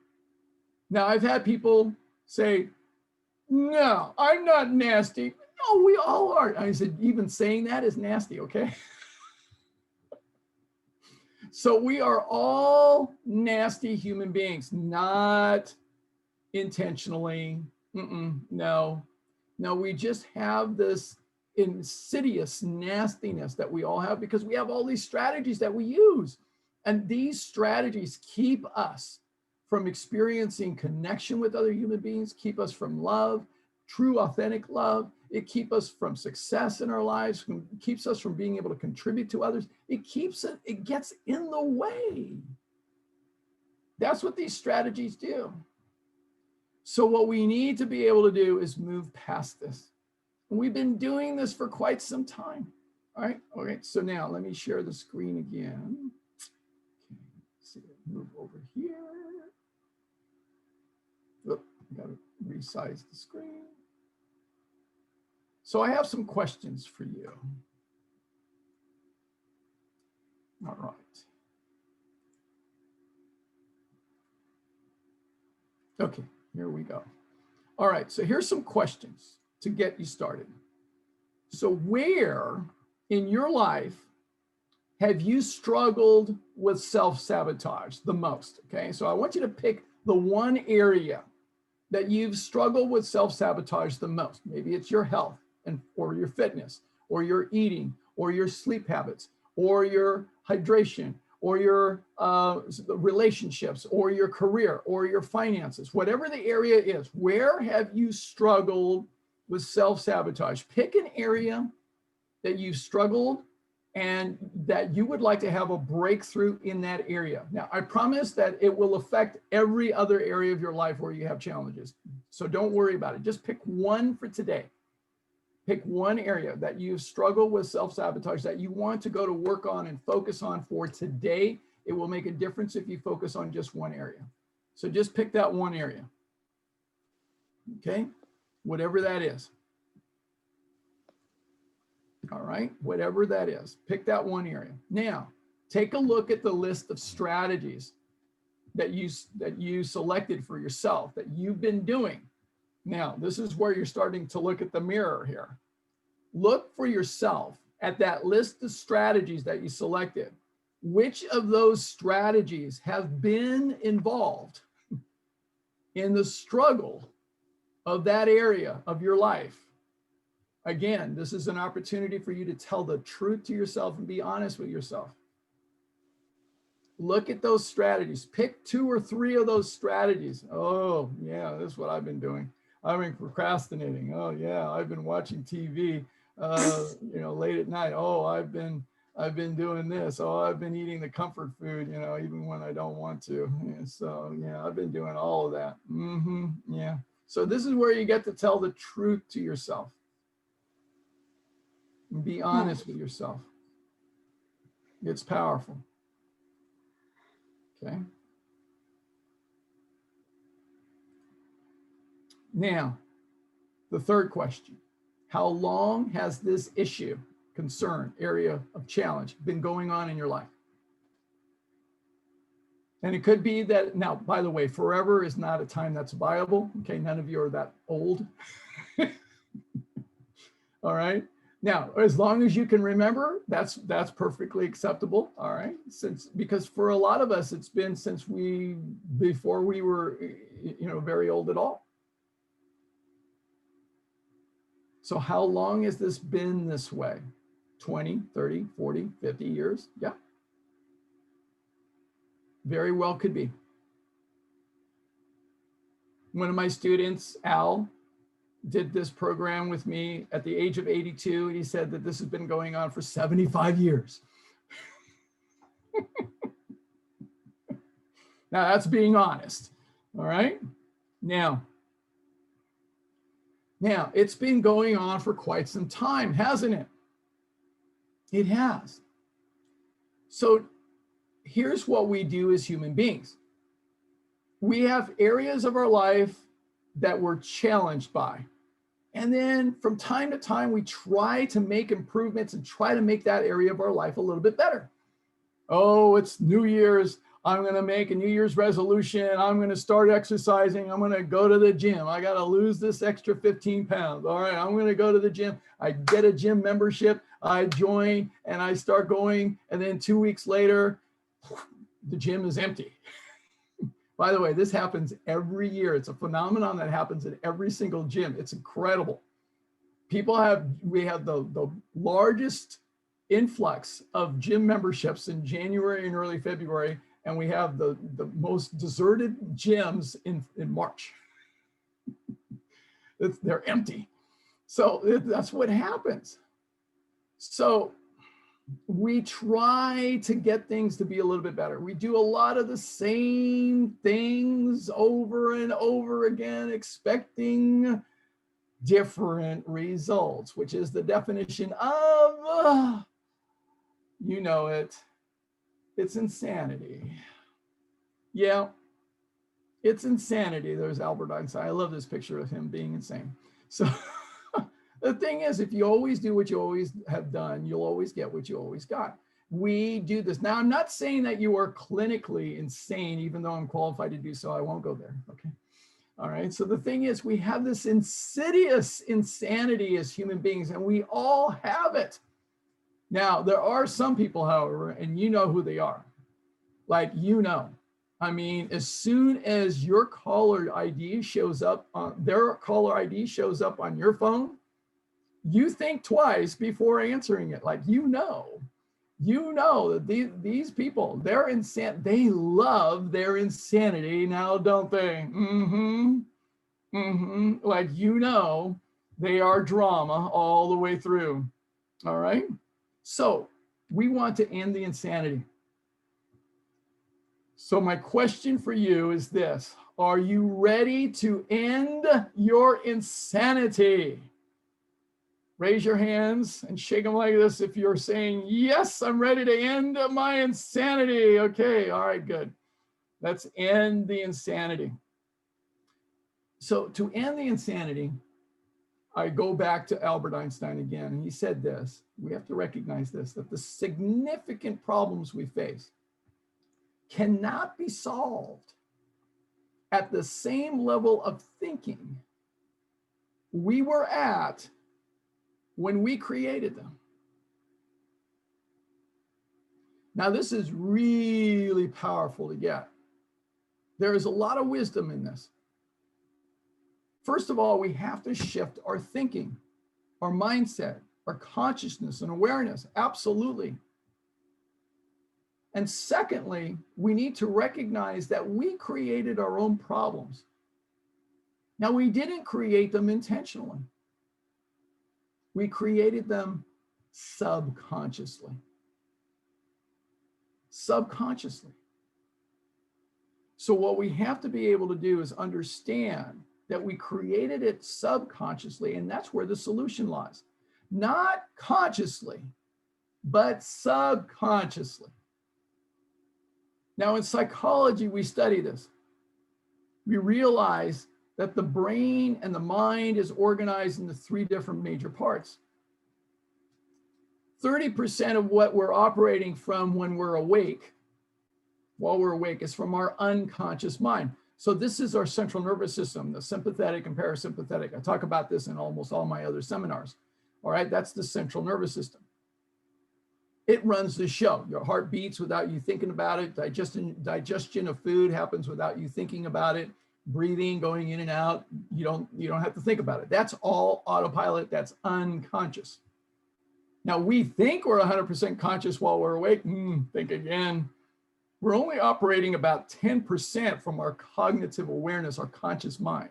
Now, I've had people say, no, I'm not nasty. No, we all are. I said, even saying that is nasty, okay? So we are all nasty human beings, not intentionally. No, we just have this insidious nastiness that we all have because we have all these strategies that we use. And these strategies keep us from experiencing connection with other human beings, keep us from love, true, authentic love. It keeps us from success in our lives, keeps us from being able to contribute to others. It gets in the way. That's what these strategies do. So what we need to be able to do is move past this. We've been doing this for quite some time. All right. Okay. So now let me share the screen again. Okay. See, move over here. Oop, got to resize the screen. So I have some questions for you. All right. Okay, here we go. All right, so here's some questions to get you started. So where in your life have you struggled with self-sabotage the most? Okay, so I want you to pick the one area that you've struggled with self-sabotage the most. Maybe it's your health or your fitness or your eating or your sleep habits or your hydration or your relationships or your career or your finances, whatever the area is. Where have you struggled with self-sabotage? Pick an area that you've struggled and that you would like to have a breakthrough in that area. Now, I promise that it will affect every other area of your life where you have challenges. So don't worry about it. Just pick one for today. Pick one area that you've struggled with self-sabotage that you want to go to work on and focus on for today. It will make a difference if you focus on just one area. So just pick that one area. Okay, whatever that is. All right, whatever that is, pick that one area. Now, take a look at the list of strategies that you selected for yourself, that you've been doing. Now, this is where you're starting to look at the mirror here. Look for yourself at that list of strategies that you selected. Which of those strategies have been involved in the struggle of that area of your life? Again, this is an opportunity for you to tell the truth to yourself and be honest with yourself. Look at those strategies. Pick 2 or 3 of those strategies. Oh, yeah, this is what I've been doing. I've been procrastinating. Oh, yeah, I've been watching TV, late at night. Oh, I've been doing this. Oh, I've been eating the comfort food, even when I don't want to. And so, yeah, I've been doing all of that. Yeah. So this is where you get to tell the truth to yourself. And be honest with yourself. It's powerful. Okay. Now, the third question. How long has this issue, concern, area of challenge been going on in your life? And it could be that, now, by the way, forever is not a time that's viable. Okay, none of you are that old. All right. Now, as long as you can remember, that's perfectly acceptable. All right. Because for a lot of us, it's been since before we were, very old at all. So how long has this been this way? 20, 30, 40, 50 years? Yeah. Very well could be. One of my students, Al, did this program with me at the age of 82. He said that this has been going on for 75 years. Now that's being honest. All right. Now it's been going on for quite some time, hasn't it? It has. So here's what we do as human beings. We have areas of our life that we're challenged by. And then from time to time, we try to make improvements and try to make that area of our life a little bit better. Oh, it's New Year's. I'm going to make a New Year's resolution. I'm going to start exercising. I'm going to go to the gym. I got to lose this extra 15 pounds. All right, I'm going to go to the gym. I get a gym membership. I join and I start going. And then 2 weeks later, the gym is empty. By the way, this happens every year. It's a phenomenon that happens at every single gym. It's incredible. We have the largest influx of gym memberships in January and early February, and we have the most deserted gyms in March. They're empty. So that's what happens. So we try to get things to be a little bit better. We do a lot of the same things over and over again, expecting different results, which is the definition of, it's insanity. Yeah, it's insanity. There's Albert Einstein. I love this picture of him being insane. So the thing is, if you always do what you always have done, you'll always get what you always got. We do this. Now, I'm not saying that you are clinically insane, even though I'm qualified to do so. I won't go there. Okay. All right. So the thing is, we have this insidious insanity as human beings, and we all have it. Now, there are some people, however, and you know who they are. I mean, as soon as your caller ID shows up on their caller ID shows up on your phone, you think twice before answering it. That these people, they're insane. They love their insanity now, don't they? They are drama all the way through. All right. So we want to end the insanity. So my question for you is this: are you ready to end your insanity? Raise your hands and shake them like this if you're saying, yes, I'm ready to end my insanity. Okay, all right, good. Let's end the insanity. So to end the insanity, I go back to Albert Einstein again, and he said this: we have to recognize this, that the significant problems we face cannot be solved at the same level of thinking we were at when we created them. Now, this is really powerful to get. There is a lot of wisdom in this. First of all, we have to shift our thinking, our mindset, our consciousness and awareness. Absolutely. And secondly, we need to recognize that we created our own problems. Now, we didn't create them intentionally. We created them subconsciously. Subconsciously. So what we have to be able to do is understand that we created it subconsciously, and that's where the solution lies. Not consciously, but subconsciously. Now, in psychology, we study this. We realize that the brain and the mind is organized into 3 different major parts. 30% of what we're operating from when we're awake, while we're awake, is from our unconscious mind. So this is our central nervous system, the sympathetic and parasympathetic. I talk about this in almost all my other seminars. All right, that's the central nervous system. It runs the show. Your heart beats without you thinking about it. Digestion of food happens without you thinking about it. Breathing, going in and out, you don't have to think about it. That's all autopilot. That's unconscious. Now, we think we're 100% conscious while we're awake. Think again. We're only operating about 10% from our cognitive awareness, our conscious mind.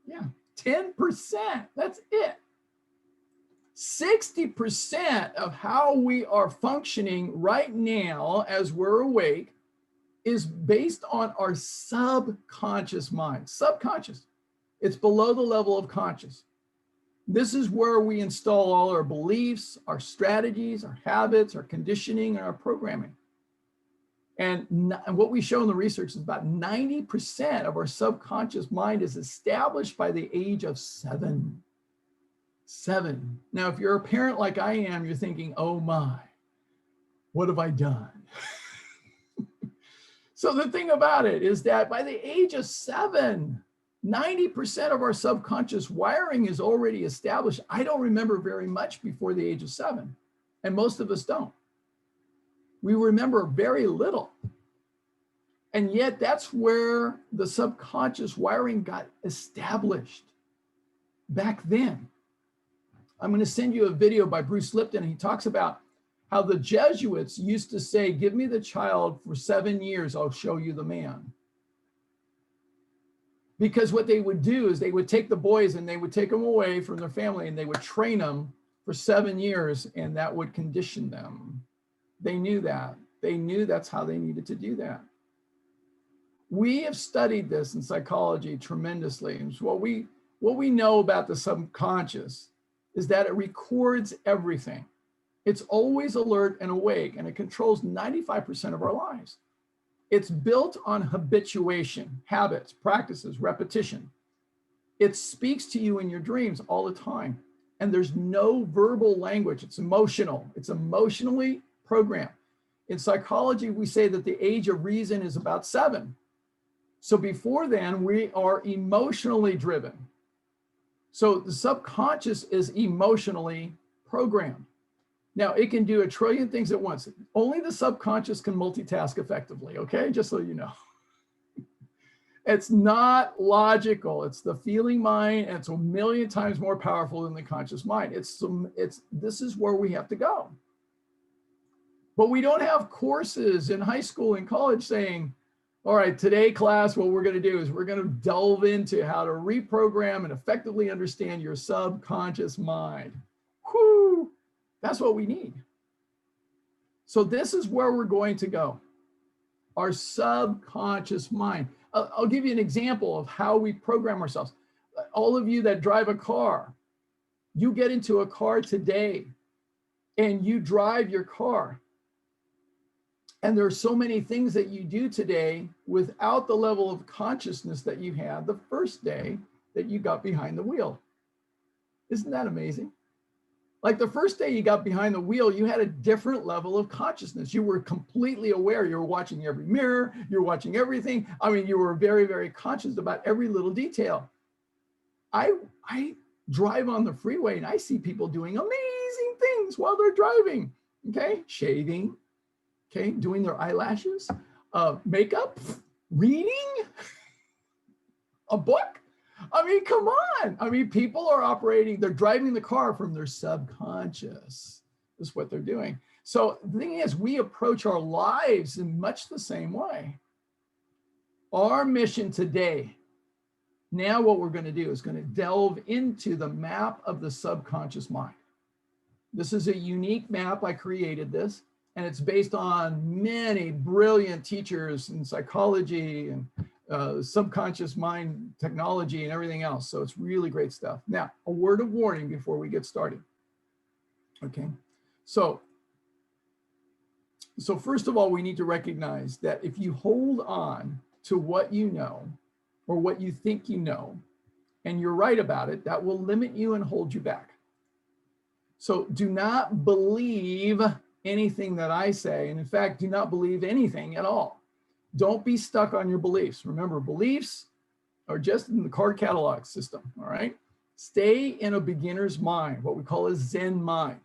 Yeah, 10%. That's it. 60% of how we are functioning right now as we're awake is based on our subconscious mind. Subconscious. It's below the level of conscious. This is where we install all our beliefs, our strategies, our habits, our conditioning, and our programming. And what we show in the research is about 90% of our subconscious mind is established by the age of 7. 7. Now, if you're a parent like I am, you're thinking, oh my, what have I done? So the thing about it is that by the age of 7, 90% of our subconscious wiring is already established. I don't remember very much before the age of 7, and most of us don't. We remember very little. And yet that's where the subconscious wiring got established back then. I'm going to send you a video by Bruce Lipton. He talks about how the Jesuits used to say, give me the child for 7 years, I'll show you the man. Because what they would do is they would take the boys and they would take them away from their family and they would train them for 7 years, and that would condition them. They knew that. They knew that's how they needed to do that. We have studied this in psychology tremendously. And what we know about the subconscious is that it records everything. It's always alert and awake, and it controls 95% of our lives. It's built on habituation, habits, practices, repetition. It speaks to you in your dreams all the time. And there's no verbal language. It's emotional. It's emotionally programmed. In psychology, we say that the age of reason is about 7. So before then, we are emotionally driven. So the subconscious is emotionally programmed. Now, it can do a trillion things at once. Only the subconscious can multitask effectively, okay? Just so you know. It's not logical. It's the feeling mind, and it's a million times more powerful than the conscious mind. This is where we have to go. But we don't have courses in high school and college saying, all right, today class, what we're going to do is we're going to delve into how to reprogram and effectively understand your subconscious mind. Whew, that's what we need. So this is where we're going to go. Our subconscious mind. I'll give you an example of how we program ourselves. All of you that drive a car, you get into a car today and you drive your car. And there are so many things that you do today without the level of consciousness that you had the first day that you got behind the wheel. Isn't that amazing? Like the first day you got behind the wheel, you had a different level of consciousness. You were completely aware. You were watching every mirror. You're watching everything. I mean, you were very, very conscious about every little detail. I drive on the freeway and I see people doing amazing things while they're driving. Okay, shaving. Okay, doing their eyelashes, makeup, reading a book. I mean, come on. I mean, people are operating, they're driving the car from their subconscious, is what they're doing. So the thing is, we approach our lives in much the same way. Our mission today, now what we're going to do is going to delve into the map of the subconscious mind. This is a unique map. I created this, and it's based on many brilliant teachers in psychology and subconscious mind technology and everything else. So it's really great stuff. Now, a word of warning before we get started. Okay, so first of all, we need to recognize that if you hold on to what you know or what you think you know, and you're right about it, that will limit you and hold you back. So do not believe anything that I say. And in fact, do not believe anything at all. Don't be stuck on your beliefs. Remember, beliefs are just in the card catalog system, all right? Stay in a beginner's mind, what we call a Zen mind.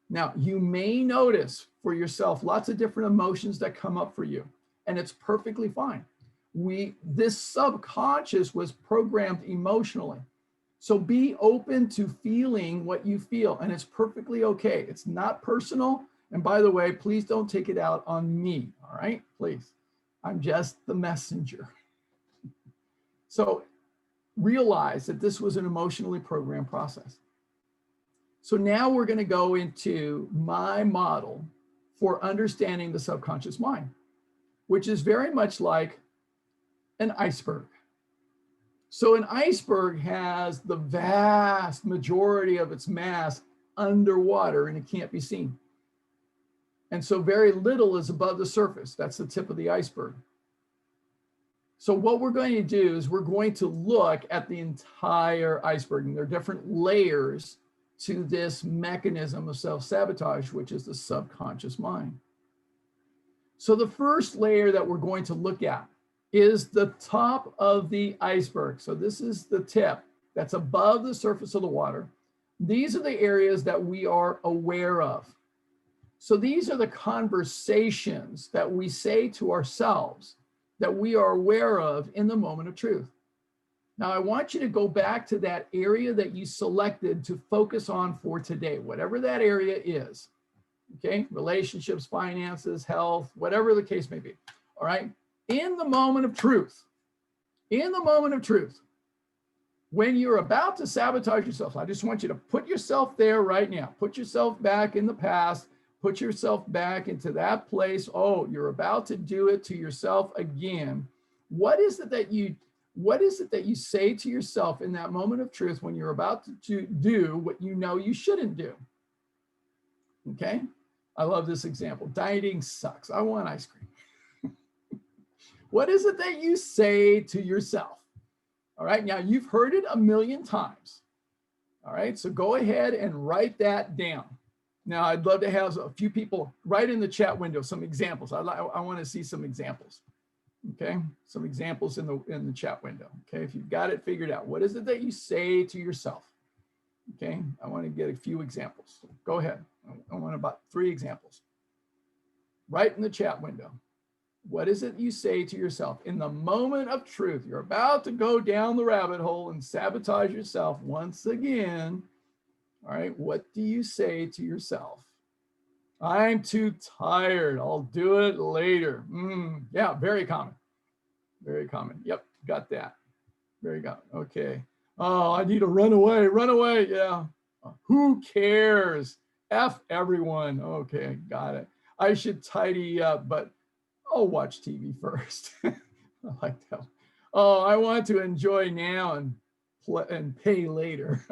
Now, you may notice for yourself lots of different emotions that come up for you, and it's perfectly fine. This subconscious was programmed emotionally. So be open to feeling what you feel, and it's perfectly okay. It's not personal. And by the way, please don't take it out on me, all right? Please. I'm just the messenger. So realize that this was an emotionally programmed process. So now we're going to go into my model for understanding the subconscious mind, which is very much like an iceberg. So an iceberg has the vast majority of its mass underwater and it can't be seen. And so very little is above the surface. That's the tip of the iceberg. So what we're going to do is we're going to look at the entire iceberg, and there are different layers to this mechanism of self-sabotage, which is the subconscious mind. So the first layer that we're going to look at is the top of the iceberg. So this is the tip that's above the surface of the water. These are the areas that we are aware of. So these are the conversations that we say to ourselves that we are aware of in the moment of truth. Now, I want you to go back to that area that you selected to focus on for today, whatever that area is, okay? Relationships, finances, health, whatever the case may be, all right? In the moment of truth, when you're about to sabotage yourself, I just want you to put yourself there right now. Put yourself back in the past. Put yourself back into that place. Oh, you're about to do it to yourself again. What is it that you say to yourself in that moment of truth when you're about to do what you know you shouldn't do? Okay, I love this example. Dieting sucks. I want ice cream. What is it that you say to yourself? All right, now you've heard it a million times. All right, so go ahead and write that down. Now, I'd love to have a few people write in the chat window some examples. I want to see some examples. Okay, some examples in the chat window. Okay, if you've got it figured out, what is it that you say to yourself? Okay, I want to get a few examples. So go ahead. I want about 3 examples. Right in the chat window. What is it you say to yourself in the moment of truth? You're about to go down the rabbit hole and sabotage yourself once again. All right, what do you say to yourself? I'm too tired. I'll do it later. Yeah, very common. Very common. Yep, got that. Very common. Okay. Oh, I need to run away. Run away. Yeah. Who cares? F everyone. Okay, got it. I should tidy up, but I'll watch TV first. I like that. Oh, I want to enjoy now and pay later.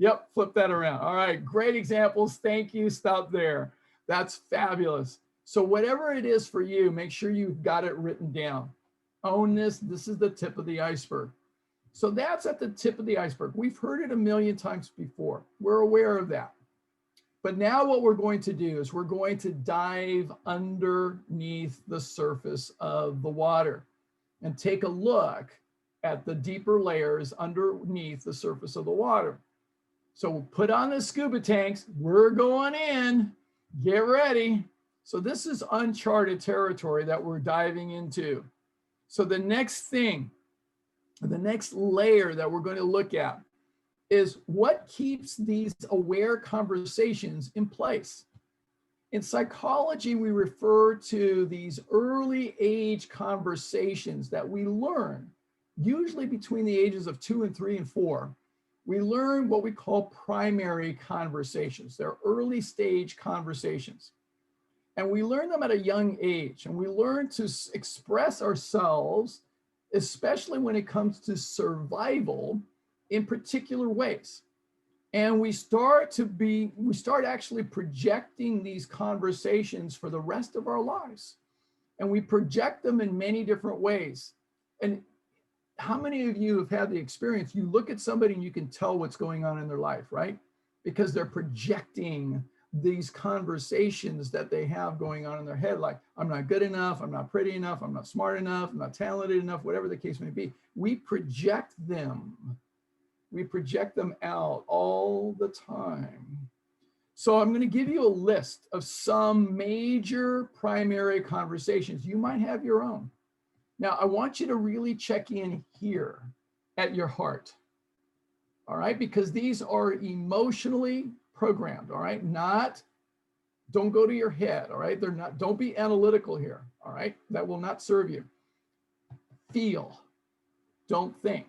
Yep, flip that around. All right, great examples. Thank you. Stop there. That's fabulous. So whatever it is for you, make sure you've got it written down. Own this. This is the tip of the iceberg. So that's at the tip of the iceberg. We've heard it a million times before. We're aware of that. But now what we're going to do is we're going to dive underneath the surface of the water and take a look at the deeper layers underneath the surface of the water. So we'll put on the scuba tanks. We're going in. Get ready. So this is uncharted territory that we're diving into. So the next thing, the next layer that we're going to look at is what keeps these aware conversations in place. In psychology, we refer to these early age conversations that we learn, usually between the ages of 2 and 3 and 4. We learn what we call primary conversations. They're early stage conversations. And we learn them at a young age, and we learn to express ourselves, especially when it comes to survival, in particular ways. And we start actually projecting these conversations for the rest of our lives. And we project them in many different ways. And how many of you have had the experience, you look at somebody and you can tell what's going on in their life, right? Because they're projecting these conversations that they have going on in their head, like, I'm not good enough, I'm not pretty enough, I'm not smart enough, I'm not talented enough, whatever the case may be. We project them. We project them out all the time. So I'm going to give you a list of some major primary conversations. You might have your own. Now, I want you to really check in here at your heart. All right, because these are emotionally programmed. All right, don't go to your head. All right, don't be analytical here. All right, that will not serve you. Feel, don't think.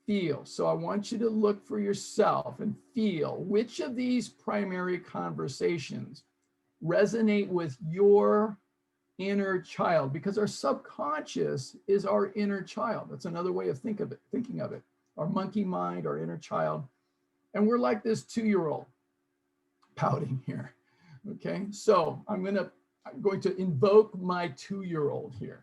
Feel. So I want you to look for yourself and feel which of these primary conversations resonate with your inner child, because our subconscious is our inner child. That's another way of thinking of it. Our monkey mind, our inner child. And we're like this 2-year-old pouting here. Okay, so I'm going to invoke my 2-year-old here.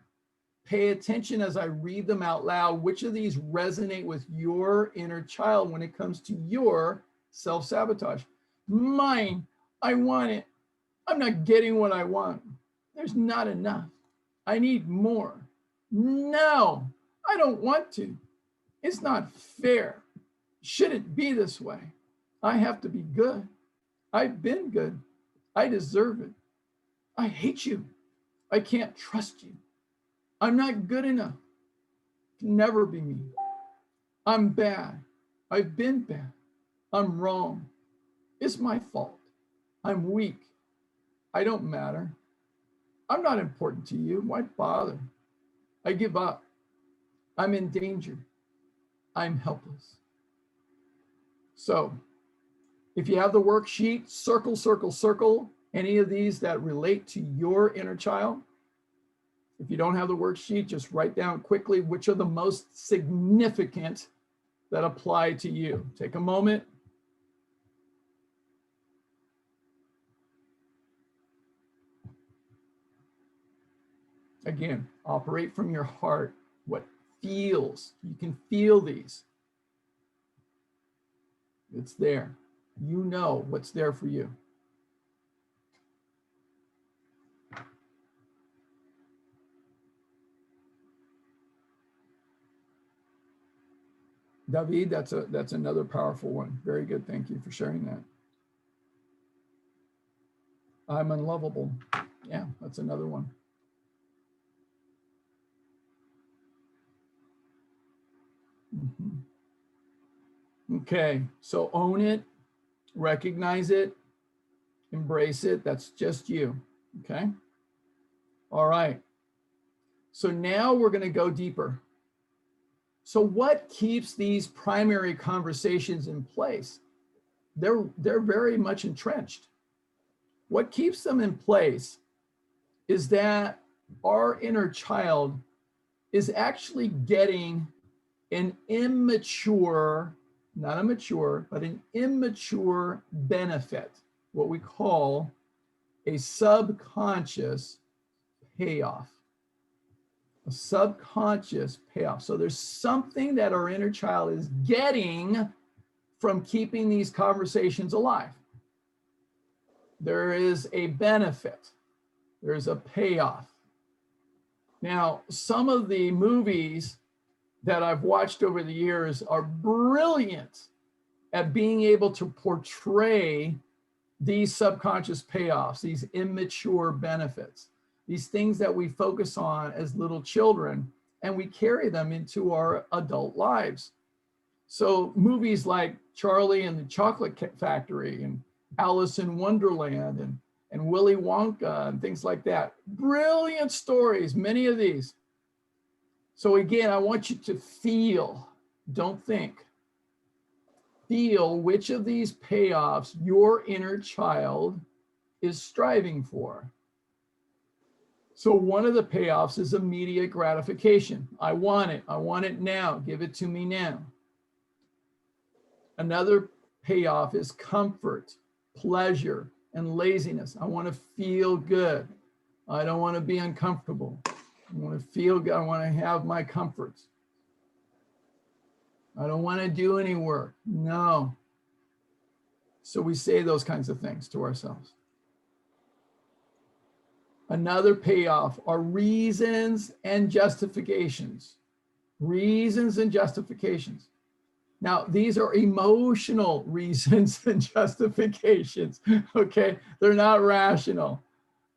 Pay attention as I read them out loud. Which of these resonate with your inner child when it comes to your self-sabotage? Mine, I want it. I'm not getting what I want. There's not enough. I need more. No, I don't want to. It's not fair. Shouldn't be this way. I have to be good. I've been good. I deserve it. I hate you. I can't trust you. I'm not good enough. Can never be me. I'm bad. I've been bad. I'm wrong. It's my fault. I'm weak. I don't matter. I'm not important to you. Why bother? I give up. I'm in danger. I'm helpless. So if you have the worksheet, circle, circle, circle any of these that relate to your inner child. If you don't have the worksheet, just write down quickly which are the most significant that apply to you. Take a moment. Again, operate from your heart. What feels, you can feel these. It's there. You know what's there for you. David, that's another powerful one. Very good. Thank you for sharing that. I'm unlovable. Yeah, that's another one. Okay, so own it, recognize it, embrace it. That's just you. Okay. All right. So now we're going to go deeper. So what keeps these primary conversations in place? They're very much entrenched. What keeps them in place is that our inner child is actually getting an immature, not a mature, but an immature benefit, what we call a subconscious payoff. A subconscious payoff. So there's something that our inner child is getting from keeping these conversations alive. There is a benefit. There's a payoff. Now, some of the movies that I've watched over the years are brilliant at being able to portray these subconscious payoffs, these immature benefits, these things that we focus on as little children, and we carry them into our adult lives. So movies like Charlie and the Chocolate Factory and Alice in Wonderland and Willy Wonka and things like that. Brilliant stories, many of these. So again, I want you to feel, don't think. Feel which of these payoffs your inner child is striving for. So one of the payoffs is immediate gratification. I want it now, give it to me now. Another payoff is comfort, pleasure, and laziness. I want to feel good. I don't want to be uncomfortable. I want to feel good. I want to have my comforts. I don't want to do any work. No. So we say those kinds of things to ourselves. Another payoff are reasons and justifications. Reasons and justifications. Now, these are emotional reasons and justifications, okay? They're not rational.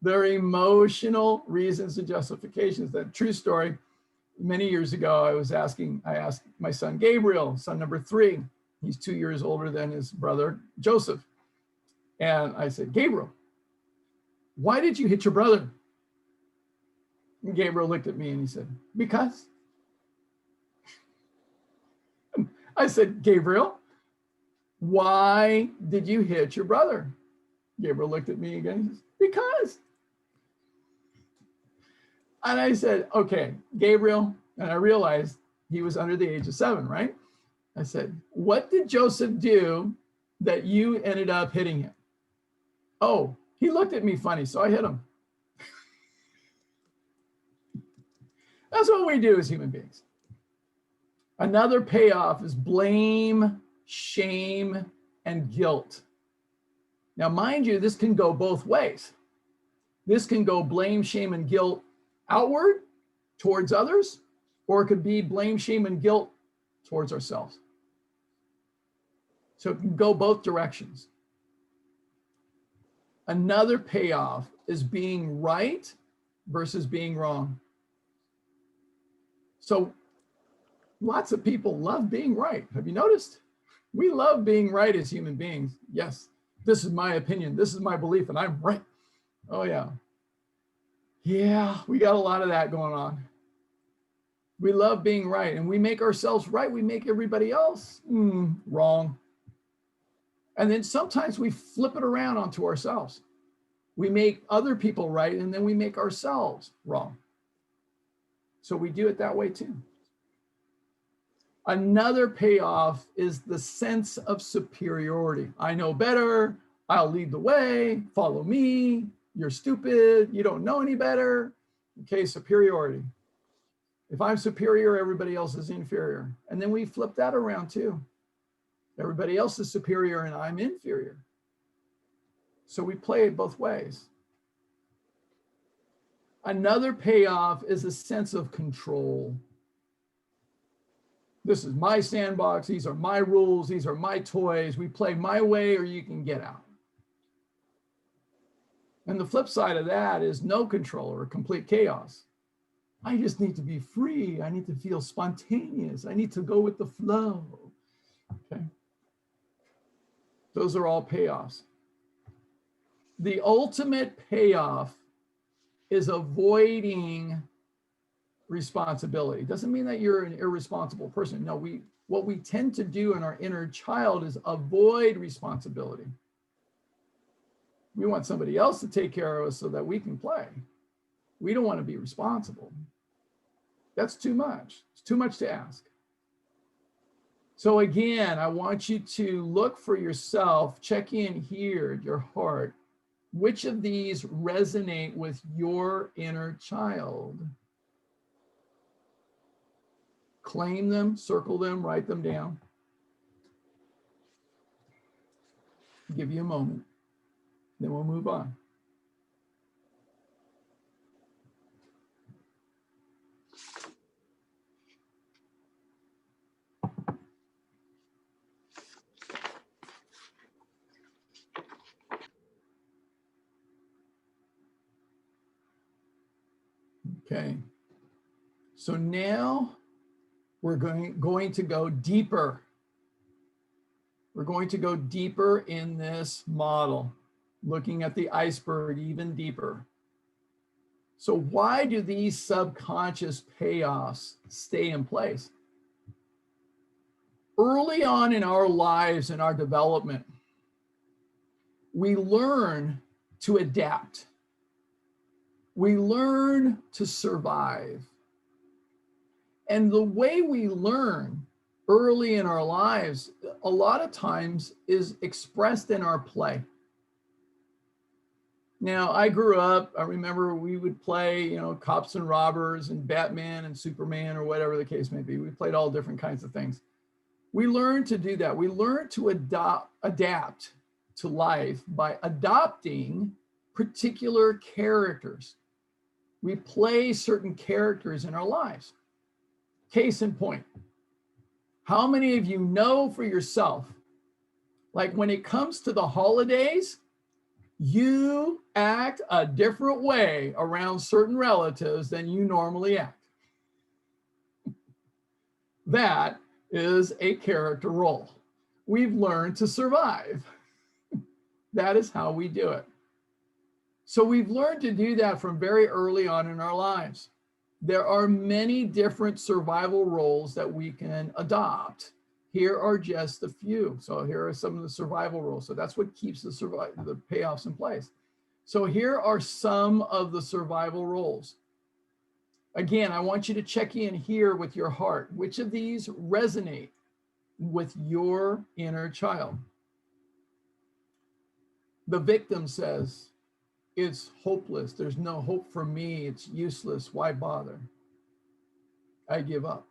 They're emotional reasons and justifications. That true story, many years ago, I asked my son Gabriel, son number 3. He's 2 years older than his brother, Joseph. And I said, Gabriel, why did you hit your brother? And Gabriel looked at me and he said, because. I said, Gabriel, why did you hit your brother? Gabriel looked at me again. He says, because. And I said, okay, Gabriel, and I realized he was under the age of 7, right? I said, what did Joseph do that you ended up hitting him? Oh, he looked at me funny, so I hit him. That's what we do as human beings. Another payoff is blame, shame, and guilt. Now, mind you, this can go both ways. This can go blame, shame, and guilt outward towards others, or it could be blame, shame, and guilt towards ourselves. So it can go both directions. Another payoff is being right versus being wrong. So lots of people love being right. Have you noticed? We love being right as human beings. Yes, this is my opinion. This is my belief, and I'm right. Oh, yeah. Yeah, we got a lot of that going on. We love being right, and we make ourselves right. We make everybody else wrong. And then sometimes we flip it around onto ourselves. We make other people right, and then we make ourselves wrong. So we do it that way too. Another payoff is the sense of superiority. I know better. I'll lead the way. Follow me. You're stupid. You don't know any better. Okay, superiority. If I'm superior, everybody else is inferior. And then we flip that around too. Everybody else is superior and I'm inferior. So we play it both ways. Another payoff is a sense of control. This is my sandbox. These are my rules. These are my toys. We play my way or you can get out. And the flip side of that is no control or complete chaos. I just need to be free. I need to feel spontaneous. I need to go with the flow. Okay. Those are all payoffs. The ultimate payoff is avoiding responsibility. Doesn't mean that you're an irresponsible person. No, what we tend to do in our inner child is avoid responsibility. We want somebody else to take care of us so that we can play. We don't want to be responsible. That's too much. It's too much to ask. So again, I want you to look for yourself, check in here at your heart. Which of these resonate with your inner child? Claim them, circle them, write them down. Give you a moment, then we'll move on. Okay, so now we're going to go deeper. We're going to go deeper in this model. looking at the iceberg even deeper. So why do these subconscious payoffs stay in place? Early on in our lives and our development, we learn to adapt. We learn to survive. And the way we learn early in our lives, a lot of times is expressed in our play. Now, I grew up, I remember we would play, you know, cops and robbers and Batman and Superman or whatever the case may be. We played all different kinds of things. We learned to do that. We learned to adapt to life by adopting particular characters. We play certain characters in our lives. Case in point, how many of you know for yourself, like when it comes to the holidays, you act a different way around certain relatives than you normally act? That is a character role. We've learned to survive. That is how we do it. So we've learned to do that from very early on in our lives. There are many different survival roles that we can adopt. Here are just a few. So here are some of the survival roles. So that's what keeps the payoffs in place. So here are some of the survival roles. Again, I want you to check in here with your heart. Which of these resonate with your inner child? The victim says, it's hopeless. There's no hope for me. It's useless. Why bother? I give up.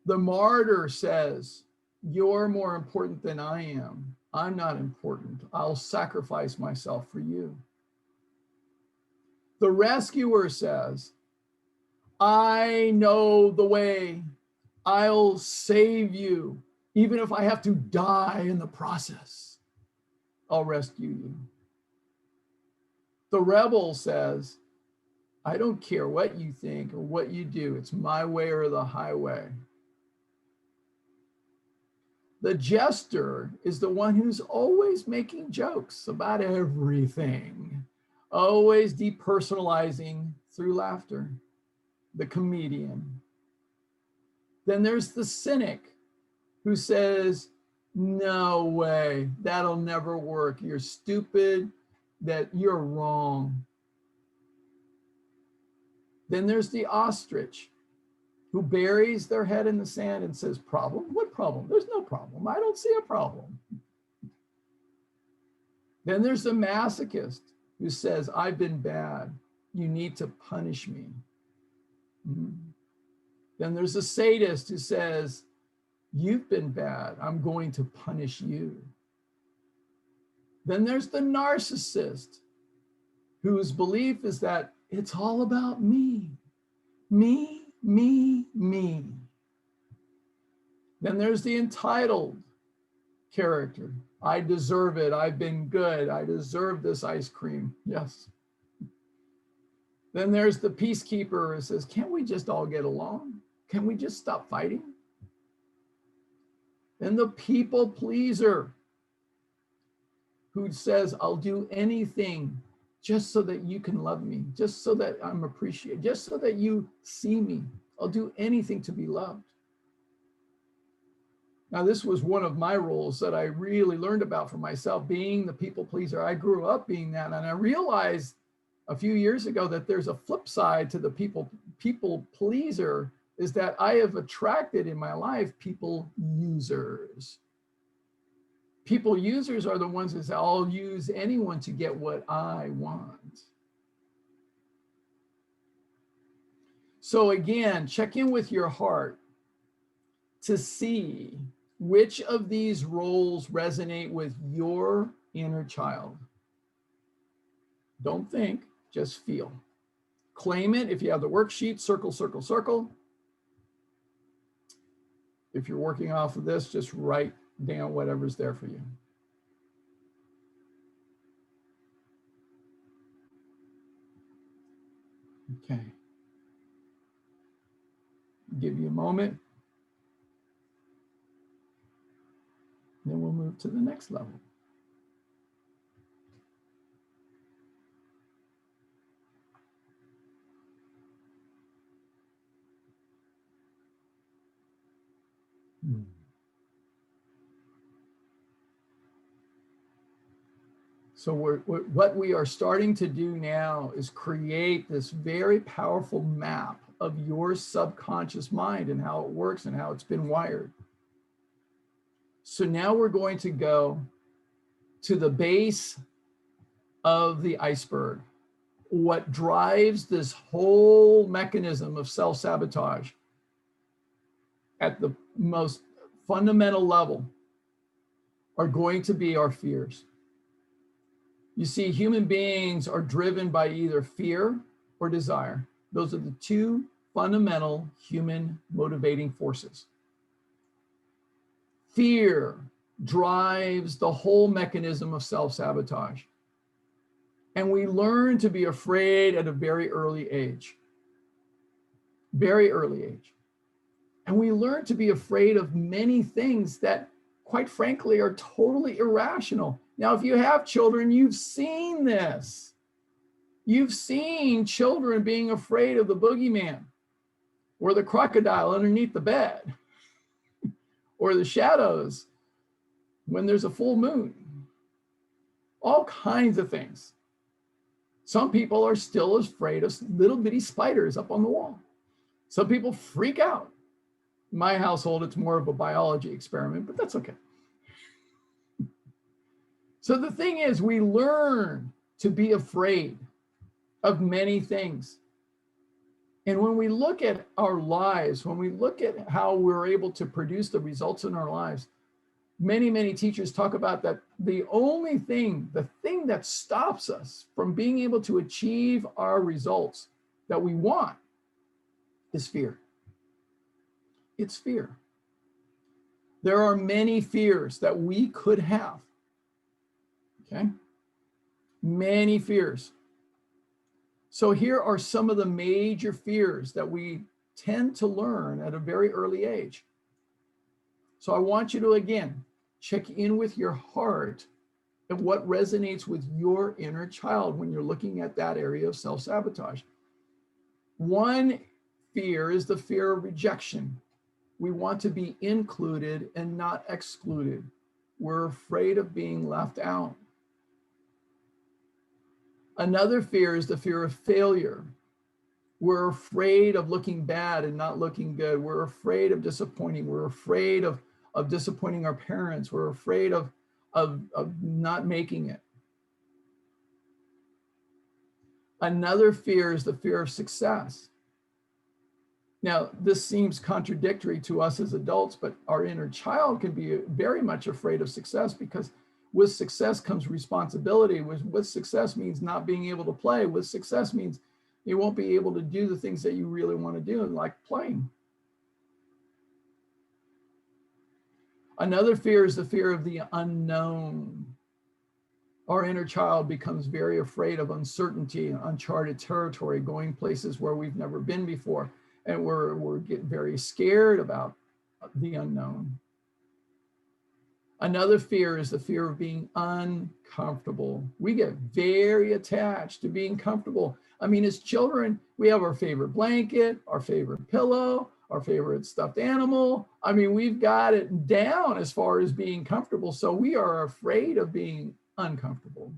The martyr says, you're more important than I am. I'm not important. I'll sacrifice myself for you. The rescuer says, I know the way. I'll save you. Even if I have to die in the process, I'll rescue you. The rebel says, I don't care what you think or what you do. It's my way or the highway. The jester is the one who's always making jokes about everything, always depersonalizing through laughter. The comedian. Then there's the cynic who says, no way, that'll never work. You're stupid, that you're wrong. Then there's the ostrich who buries their head in the sand and says, problem? What problem? There's no problem. I don't see a problem. Then there's the masochist who says, I've been bad. You need to punish me. Then there's a sadist who says, you've been bad. I'm going to punish you. Then there's the narcissist whose belief is that it's all about me, me, me, me. Then there's the entitled character. I deserve it. I've been good. I deserve this ice cream. Yes. Then there's the peacekeeper who says, can't we just all get along? Can we just stop fighting? Then the people pleaser who says, I'll do anything just so that you can love me, just so that I'm appreciated, just so that you see me. I'll do anything to be loved. Now, this was one of my roles that I really learned about for myself, being the people pleaser. I grew up being that, and I realized a few years ago that there's a flip side to the people pleaser, is that I have attracted in my life people users. People users are the ones that say, I'll use anyone to get what I want. So again, check in with your heart to see which of these roles resonate with your inner child. Don't think, just feel. Claim it. If you have the worksheet, circle, circle, circle. If you're working off of this, just write down whatever's there for you. Okay. Give you a moment. Then we'll move to the next level. So what we are starting to do now is create this very powerful map of your subconscious mind and how it works and how it's been wired. So now we're going to go to the base of the iceberg. What drives this whole mechanism of self-sabotage at the most fundamental level are going to be our fears. You see, human beings are driven by either fear or desire. Those are the two fundamental human motivating forces. Fear drives the whole mechanism of self-sabotage. And we learn to be afraid at a very early age. Very early age. And we learn to be afraid of many things that, quite frankly, are totally irrational. Now, if you have children, you've seen this. You've seen children being afraid of the boogeyman or the crocodile underneath the bed or the shadows when there's a full moon. All kinds of things. Some people are still afraid of little bitty spiders up on the wall. Some people freak out. In my household, it's more of a biology experiment, but that's okay. So the thing is, we learn to be afraid of many things. And when we look at our lives, when we look at how we're able to produce the results in our lives, many teachers talk about that the only thing, the thing that stops us from being able to achieve our results that we want is fear. It's fear. There are many fears that we could have. Okay? Many fears. So here are some of the major fears that we tend to learn at a very early age. So I want you to, again, check in with your heart and what resonates with your inner child when you're looking at that area of self-sabotage. One fear is the fear of rejection. We want to be included and not excluded. We're afraid of being left out. Another fear is the fear of failure. We're afraid of looking bad and not looking good. We're afraid of disappointing. We're afraid of disappointing our parents. We're afraid of not making it. Another fear is the fear of success. Now, this seems contradictory to us as adults, but our inner child can be very much afraid of success, because with success comes responsibility. With success means not being able to play. With success means you won't be able to do the things that you really want to do, like playing. Another fear is the fear of the unknown. Our inner child becomes very afraid of uncertainty and uncharted territory, going places where we've never been before. And we're getting very scared about the unknown. Another fear is the fear of being uncomfortable. We get very attached to being comfortable. I mean, as children, we have our favorite blanket, our favorite pillow, our favorite stuffed animal. I mean, we've got it down as far as being comfortable. So we are afraid of being uncomfortable.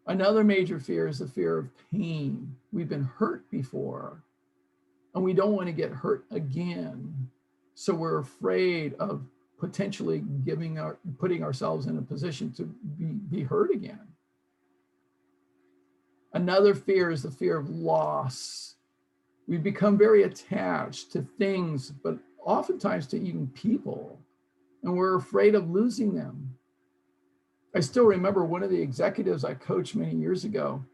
Another major fear is the fear of pain. We've been hurt before, and we don't want to get hurt again. So we're afraid of potentially putting ourselves in a position to be hurt again. Another fear is the fear of loss. We become very attached to things, but oftentimes to even people, and we're afraid of losing them. I still remember one of the executives I coached many years ago,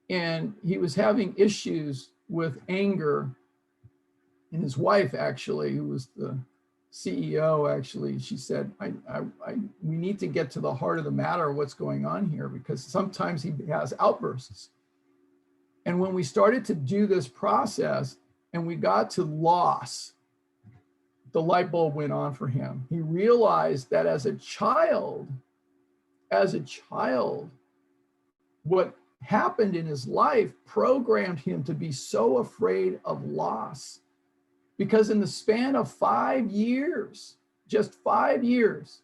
and he was having issues with anger. And his wife, actually, who was the CEO, actually, she said, we need to get to the heart of the matter of what's going on here, because sometimes he has outbursts. And when we started to do this process and we got to loss, the light bulb went on for him. He realized that as a child, what happened in his life programmed him to be so afraid of loss. Because in the span of 5 years, just 5 years,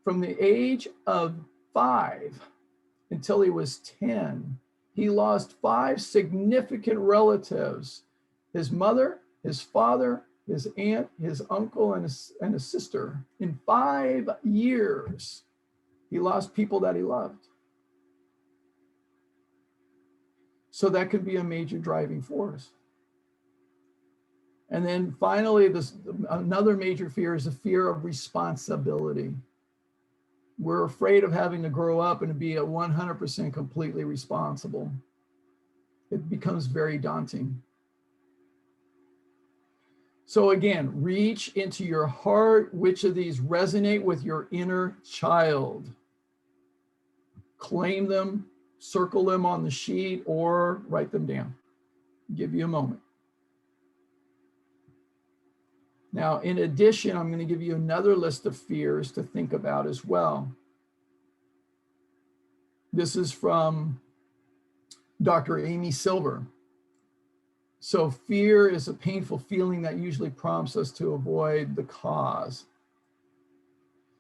from the age of 5 until he was 10, he lost 5 significant relatives: his mother, his father, his aunt, his uncle, and a sister. In 5 years, he lost people that he loved. So that could be a major driving force. And then finally, another major fear is the fear of responsibility. We're afraid of having to grow up and be 100% completely responsible. It becomes very daunting. So again, reach into your heart. Which of these resonate with your inner child? Claim them, circle them on the sheet, or write them down. Give you a moment. Now, in addition, I'm going to give you another list of fears to think about as well. This is from Dr. Amy Silver. So fear is a painful feeling that usually prompts us to avoid the cause.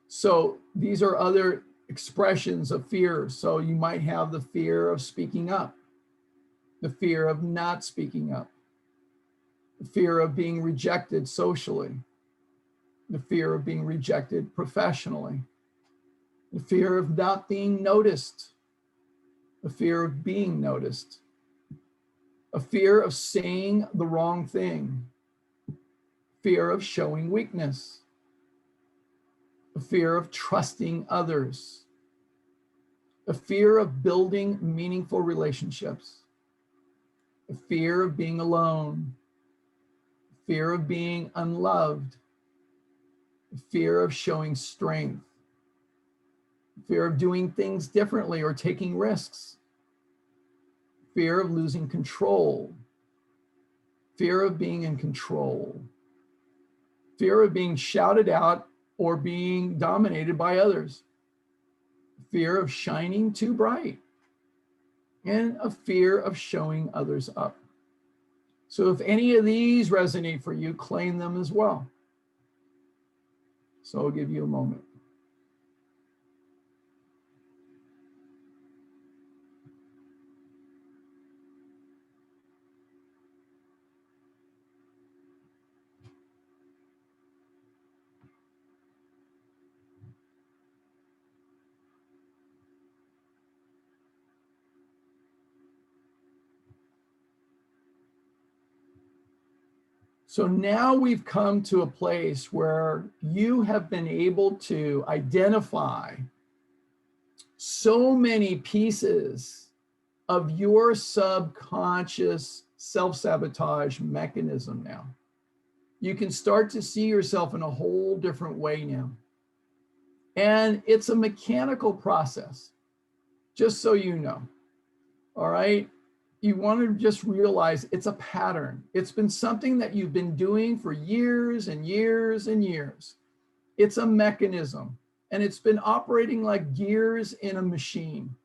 So these are other expressions of fear. So you might have the fear of speaking up, the fear of not speaking up, the fear of being rejected socially, the fear of being rejected professionally, the fear of not being noticed, the fear of being noticed, a fear of saying the wrong thing, fear of showing weakness, a fear of trusting others, a fear of building meaningful relationships, a fear of being alone, a fear of being unloved, a fear of showing strength, a fear of doing things differently or taking risks, fear of losing control, fear of being in control, fear of being shouted out or being dominated by others, fear of shining too bright, and a fear of showing others up. So if any of these resonate for you, claim them as well. So I'll give you a moment. So now we've come to a place where you have been able to identify so many pieces of your subconscious self-sabotage mechanism now. You can start to see yourself in a whole different way now. And it's a mechanical process, just so you know, all right? You want to just realize it's a pattern. It's been something that you've been doing for years and years and years. It's a mechanism, and it's been operating like gears in a machine.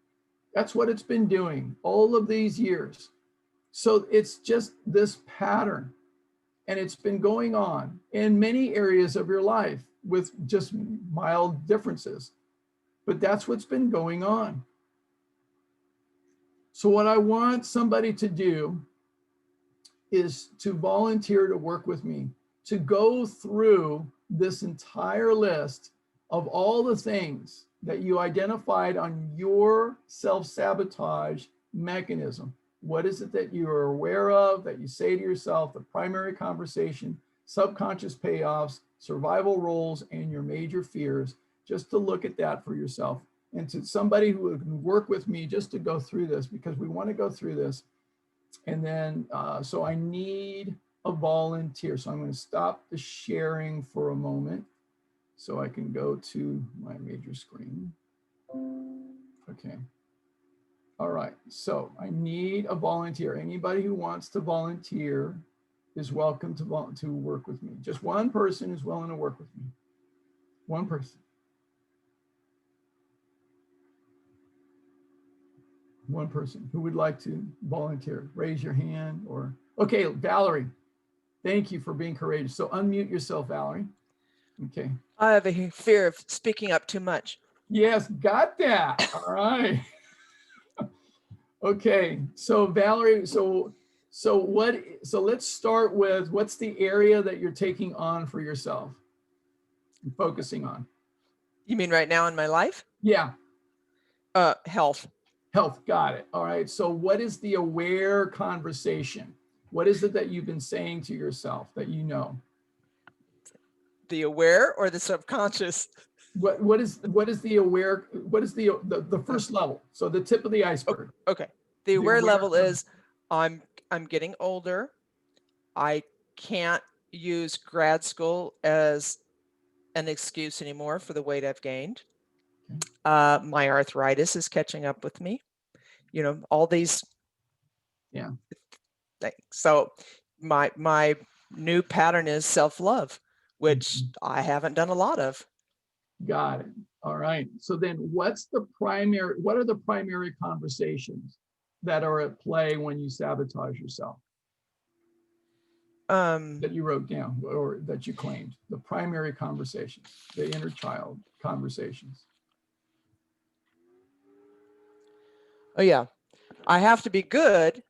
That's what it's been doing all of these years. So it's just this pattern, and it's been going on in many areas of your life with just mild differences, but that's what's been going on. So what I want somebody to do is to volunteer to work with me, to go through this entire list of all the things that you identified on your self-sabotage mechanism. What is it that you are aware of, that you say to yourself, the primary conversation, subconscious payoffs, survival roles, and your major fears, just to look at that for yourself. And to somebody who would work with me just to go through this, because we want to go through this. And then, so I need a volunteer. So I'm going to stop the sharing for a moment so I can go to my major screen. Okay. All right. So I need a volunteer. Anybody who wants to volunteer is welcome to work with me. Just one person is willing to work with me. One person. One person who would like to volunteer. Raise your hand or, okay, Valerie, thank you for being courageous. So unmute yourself, Valerie. Okay. I have a fear of speaking up too much. Yes, got that. All right. Okay. So Valerie, so let's start with what's the area that you're taking on for yourself and focusing on? You mean right now in my life? Yeah. Health. Health. Got it. All right. So what is the aware conversation? What is it that you've been saying to yourself that you know? The aware or the subconscious? What is the aware, what is the first level? So the tip of the iceberg. Okay. The aware level is I'm getting older. I can't use grad school as an excuse anymore for the weight I've gained. My arthritis is catching up with me. You know, all these Yeah. things. So my new pattern is self-love, which I haven't done a lot of. Got it. All right. So then what are the primary conversations that are at play when you sabotage yourself that you wrote down or that you claimed? The primary conversations, the inner child conversations. Oh yeah. I have to be good,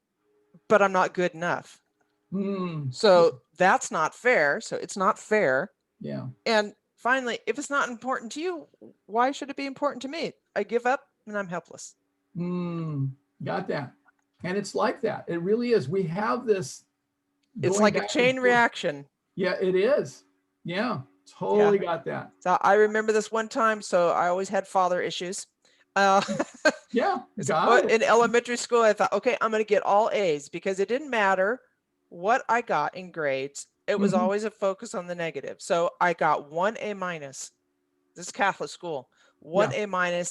but I'm not good enough. So that's not fair. So it's not fair. Yeah. And finally, if it's not important to you, why should it be important to me? I give up and I'm helpless. Got that. And it's like that. It really is. We have this. It's like a chain reaction. Yeah, it is. Yeah, totally got that. So I remember this one time. So I always had father issues. Yeah, got it. In elementary school, I thought, okay, I'm going to get all A's because it didn't matter what I got in grades. It was always a focus on the negative. So I got 1 A-. This is Catholic school, 1 A-,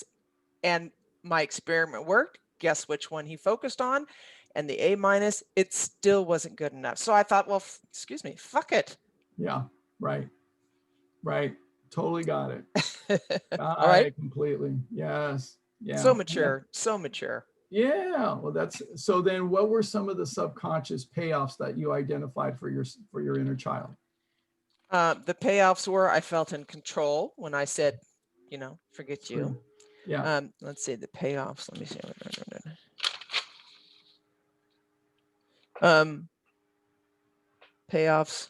and my experiment worked. Guess which one he focused on? And the A-, it still wasn't good enough. So I thought, well, excuse me, fuck it. Yeah, right. Right. Totally got it. All right. Completely. Yes. Yeah. So mature, so mature. Yeah. Well, so then what were some of the subconscious payoffs that you identified for your inner child? The payoffs were I felt in control when I said, you know, forget you. Yeah. Let's see the payoffs. Let me see. Payoffs.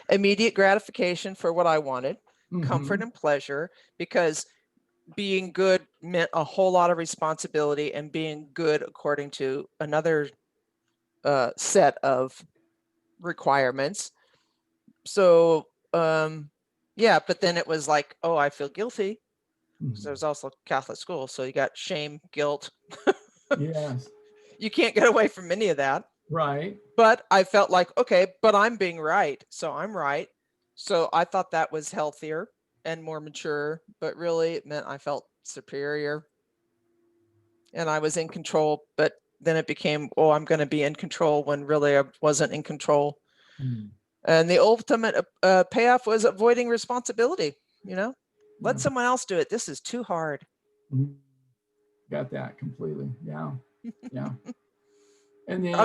Immediate gratification for what I wanted, comfort and pleasure, because being good meant a whole lot of responsibility, and being good according to another set of requirements. So yeah, but then it was like, oh, I feel guilty. So there's also Catholic school, so you got shame, guilt. Yes. You can't get away from any of that. Right. But I felt like, okay, but I'm being right, so I'm right. So I thought that was healthier and more mature, but really it meant I felt superior and I was in control. But then it became, oh, I'm going to be in control, when really I wasn't in control. And the ultimate payoff was avoiding responsibility. You know, let someone else do it. This is too hard. Got that completely. Yeah. Yeah. And then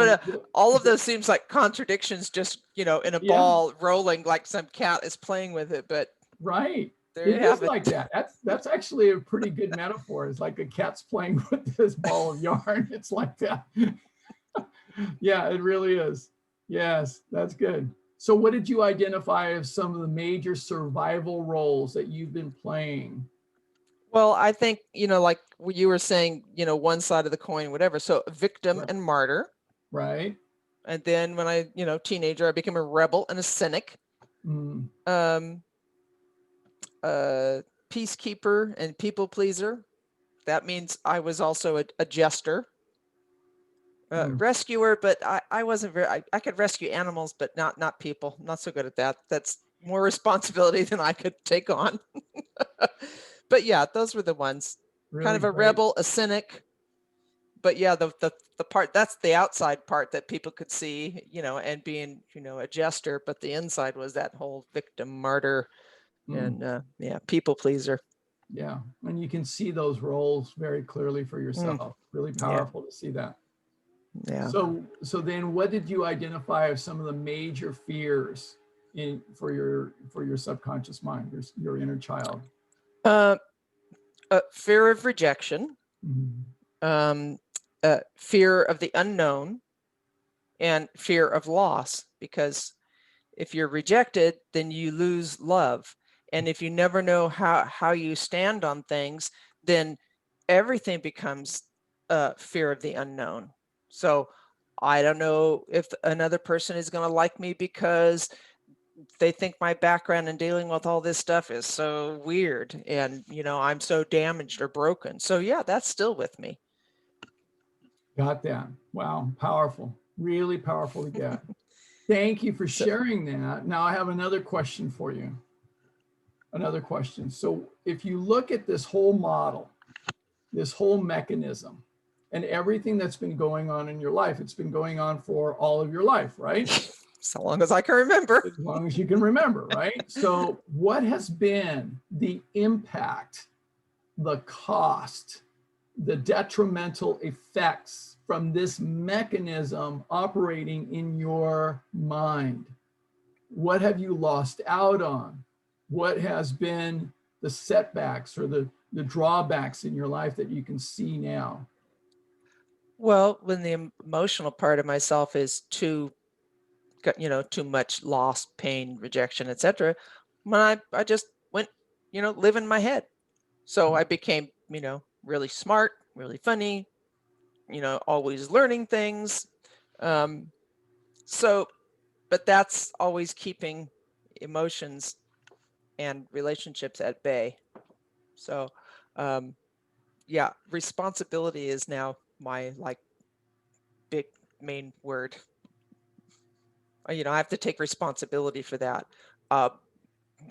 all of those seems like contradictions, just, you know, in a ball rolling, like some cat is playing with it. But right. There it is like that. That's actually a pretty good metaphor. It's like a cat's playing with this ball of yarn. It's like that. Yeah, it really is. Yes, that's good. So what did you identify as some of the major survival roles that you've been playing? Well, I think, you know, like you were saying, you know, one side of the coin, whatever. So victim and martyr. Right. And then when I, you know, teenager, I became a rebel and a cynic. Peacekeeper and people pleaser. That means I was also a jester. Rescuer, but I wasn't very, I could rescue animals, but not people. I'm not so good at that. That's more responsibility than I could take on. But yeah, those were the ones. Really kind of a rebel, a cynic. But yeah, the part, that's the outside part that people could see, you know, and being, you know, a jester, but the inside was that whole victim, martyr, and yeah, people pleaser. Yeah, and you can see those roles very clearly for yourself. Really powerful to see that. Yeah. So then what did you identify as some of the major fears for your subconscious mind, your inner child? Fear of rejection, Mhm. fear of the unknown, and fear of loss. Because if you're rejected, then you lose love. And if you never know how you stand on things, then everything becomes fear of the unknown. So I don't know if another person is going to like me because they think my background in dealing with all this stuff is so weird, and I'm so damaged or broken. So yeah, that's still with me. Got that. Wow, powerful, really powerful to get. Thank you for sharing that. Now I have another question for you. Another question. So if you look at this whole model, this whole mechanism, and everything that's been going on in your life, it's been going on for all of your life, right? So long as I can remember. As long as you can remember, right? So what has been the impact, the cost, the detrimental effects from this mechanism operating in your mind? What have you lost out on? What has been the setbacks or the drawbacks in your life that you can see now? Well, when the emotional part of myself is too much loss, pain, rejection, etc., when I just went, live in my head. So I became, really smart, really funny, always learning things. But that's always keeping emotions and relationships at bay. So, yeah, responsibility is now my big main word. I have to take responsibility for that.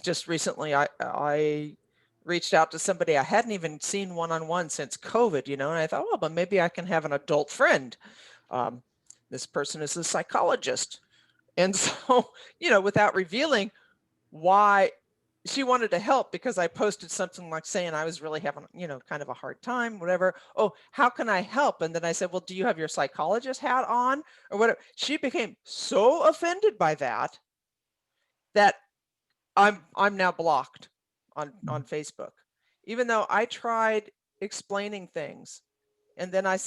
Just recently, I reached out to somebody I hadn't even seen one-on-one since COVID, and I thought, well, but maybe I can have an adult friend. This person is a psychologist. And so, without revealing why she wanted to help, because I posted something like saying I was really having, kind of a hard time, whatever. Oh, how can I help? And then I said, well, do you have your psychologist hat on or whatever? She became so offended by that I'm now blocked on Facebook, even though I tried explaining things. And then I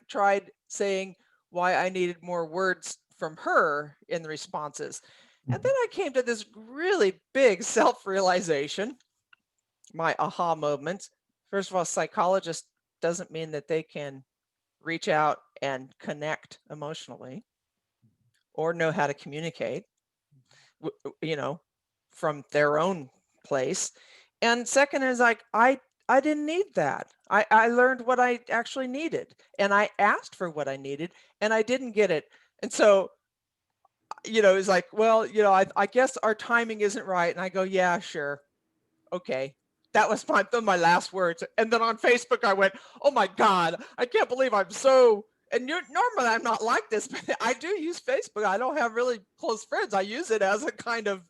tried saying why I needed more words from her in the responses. And then I came to this really big self-realization, my aha moment. First of all, psychologist doesn't mean that they can reach out and connect emotionally or know how to communicate, from their own place. And second is I didn't need that. I learned what I actually needed, and I asked for what I needed, and I didn't get it. And so, it's like, well, I guess our timing isn't right. And I go, yeah, sure. Okay. That was my last words. And then on Facebook, I went, oh my God, I can't believe I'm so, and normally I'm not like this, but I do use Facebook. I don't have really close friends. I use it as a kind of,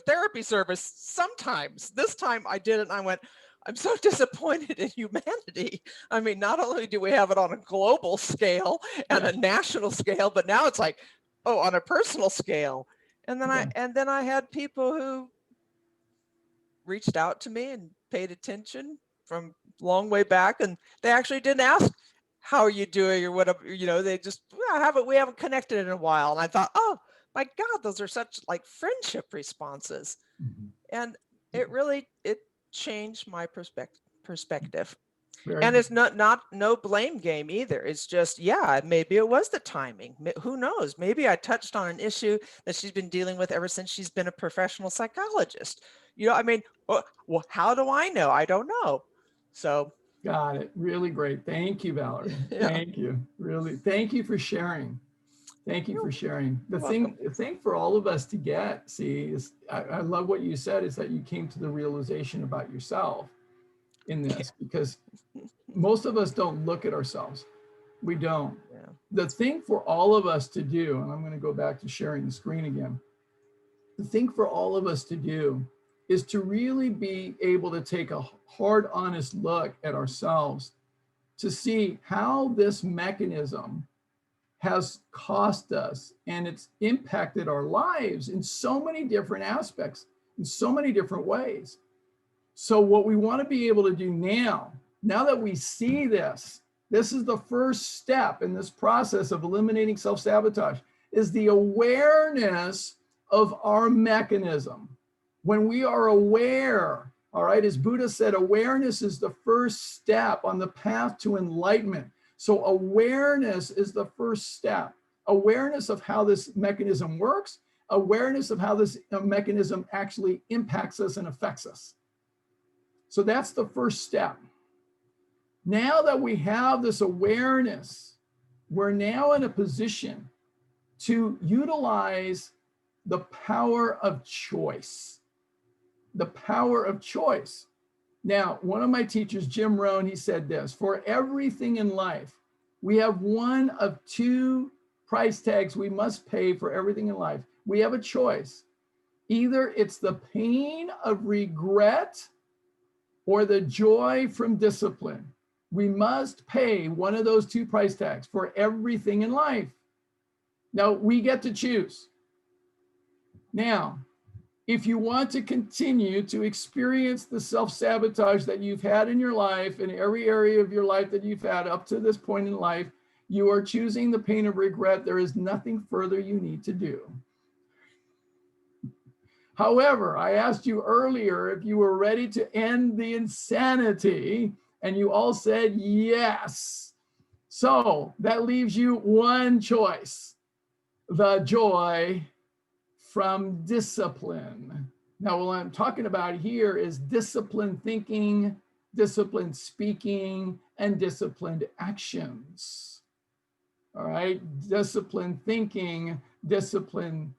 therapy service sometimes. This time I did it and I went, I'm so disappointed in humanity. I mean, not only do we have it on a global scale and a national scale, but now it's like, oh, on a personal scale. And then I had people who reached out to me and paid attention from long way back, and they actually didn't ask, how are you doing or whatever, they just, we haven't connected in a while. And I thought, oh my God, those are such friendship responses. And it changed my perspective. And it's no blame game either. It's just, yeah, maybe it was the timing. Who knows? Maybe I touched on an issue that she's been dealing with ever since she's been a professional psychologist. I mean, well, how do I know? I don't know. So. Got it. Really great. Thank you, Valerie. Yeah. Thank you. Really. Thank you for sharing. Thank you for sharing. The thing for all of us to get, is I love what you said, is that you came to the realization about yourself in this, because most of us don't look at ourselves. We don't. Yeah. The thing for all of us to do, and I'm going to go back to sharing the screen again. The thing for all of us to do is to really be able to take a hard, honest look at ourselves to see how this mechanism has cost us, and it's impacted our lives in so many different aspects, in so many different ways. So what we want to be able to do now that we see this is the first step in this process of eliminating self-sabotage, is the awareness of our mechanism. When we are aware, all right, as Buddha said, awareness is the first step on the path to enlightenment. So awareness is the first step. Awareness of how this mechanism works, awareness of how this mechanism actually impacts us and affects us. So that's the first step. Now that we have this awareness, we're now in a position to utilize the power of choice. The power of choice. Now, one of my teachers, Jim Rohn, he said this: for everything in life, we have one of two price tags we must pay for everything in life. We have a choice. Either it's the pain of regret or the joy from discipline. We must pay one of those two price tags for everything in life. Now, we get to choose. Now, if you want to continue to experience the self-sabotage that you've had in your life, in every area of your life that you've had up to this point in life, you are choosing the pain of regret. There is nothing further you need to do. However, I asked you earlier if you were ready to end the insanity, and you all said yes. So that leaves you one choice: the joy from discipline. Now, what I'm talking about here is disciplined thinking, disciplined speaking, and disciplined actions. All right, disciplined thinking, disciplined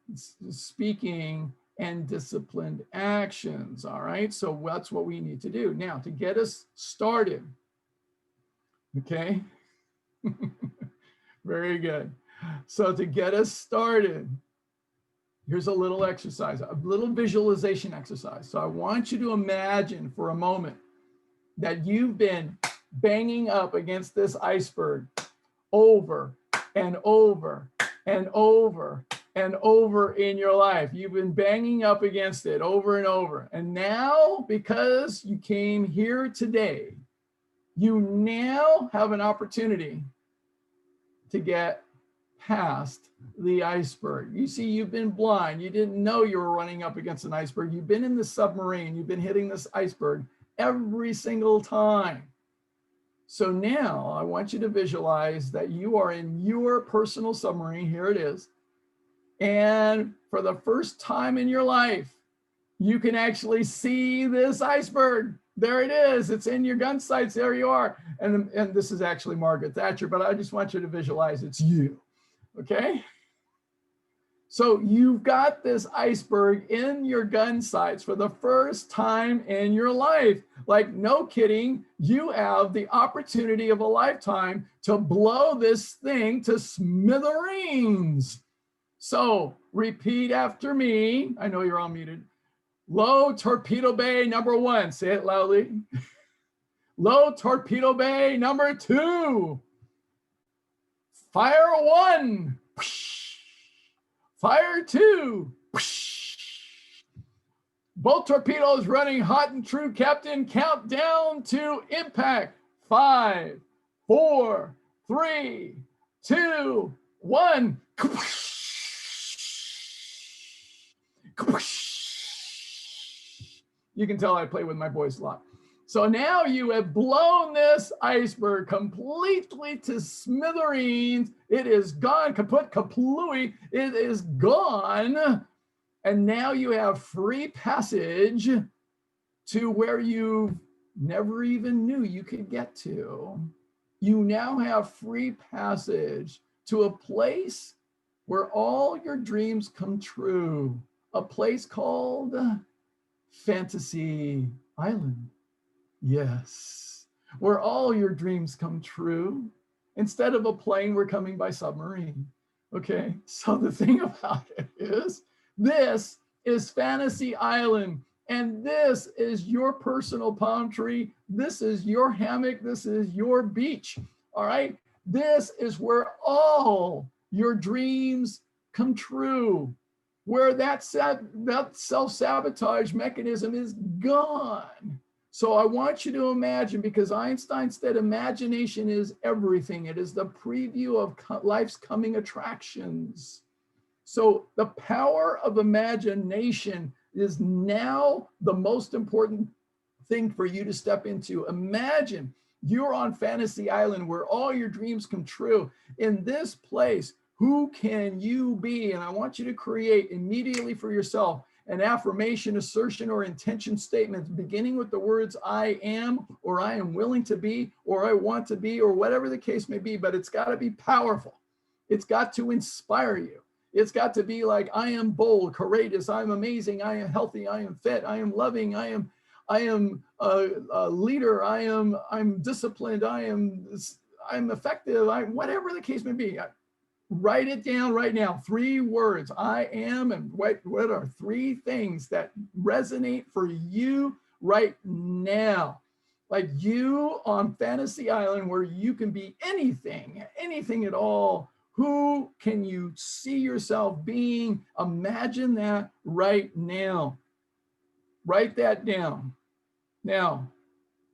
speaking, and disciplined actions. All right, so that's what we need to do. Now, to get us started, okay? Very good. So to get us started, here's a little exercise, a little visualization exercise. So I want you to imagine for a moment that you've been banging up against this iceberg over and over and over and over in your life. You've been banging up against it over and over. And now, because you came here today, you now have an opportunity to get past the iceberg. You see, you've been blind. You didn't know you were running up against an iceberg. You've been in the submarine. You've been hitting this iceberg every single time. So now I want you to visualize that you are in your personal submarine. Here it is. And for the first time in your life, you can actually see this iceberg. There it is. It's in your gun sights. There you are. And this is actually Margaret Thatcher, but I just want you to visualize it's you. Okay? So you've got this iceberg in your gun sights for the first time in your life. Like, no kidding, you have the opportunity of a lifetime to blow this thing to smithereens. So repeat after me. I know you're all muted. Low torpedo bay number 1. Say it loudly. Low torpedo bay number 2. Fire 1. Fire 2. Both torpedoes running hot and true, Captain. Countdown to impact. 5, 4, 3, 2, 1. You can tell I play with my voice a lot. So now you have blown this iceberg completely to smithereens. It is gone, kaput, kaplooey. It is gone. And now you have free passage to where you never even knew you could get to. You now have free passage to a place where all your dreams come true. A place called Fantasy Island. Yes, where all your dreams come true. Instead of a plane, we're coming by submarine. Okay, so the thing about it is, this is Fantasy Island, and this is your personal palm tree. This is your hammock. This is your beach. All right, This is where all your dreams come true, where that self-sabotage mechanism is gone. So I want you to imagine, because Einstein said imagination is everything. It is the preview of life's coming attractions. So the power of imagination is now the most important thing for you to step into. Imagine you're on Fantasy Island where all your dreams come true. In this place, who can you be? And I want you to create immediately for yourself an affirmation, assertion, or intention statement, beginning with the words I am, or I am willing to be, or I want to be, or whatever the case may be, but it's got to be powerful. It's got to inspire you. It's got to be like, I am bold, courageous, I am amazing, I am healthy, I am fit, I am loving, I am a leader, I'm disciplined, I'm effective, whatever the case may be. Write it down right now. 3 words, I am, and what are 3 things that resonate for you right now? Like you on Fantasy Island where you can be anything at all. Who can you see yourself being? Imagine that right now. Write that down. Now,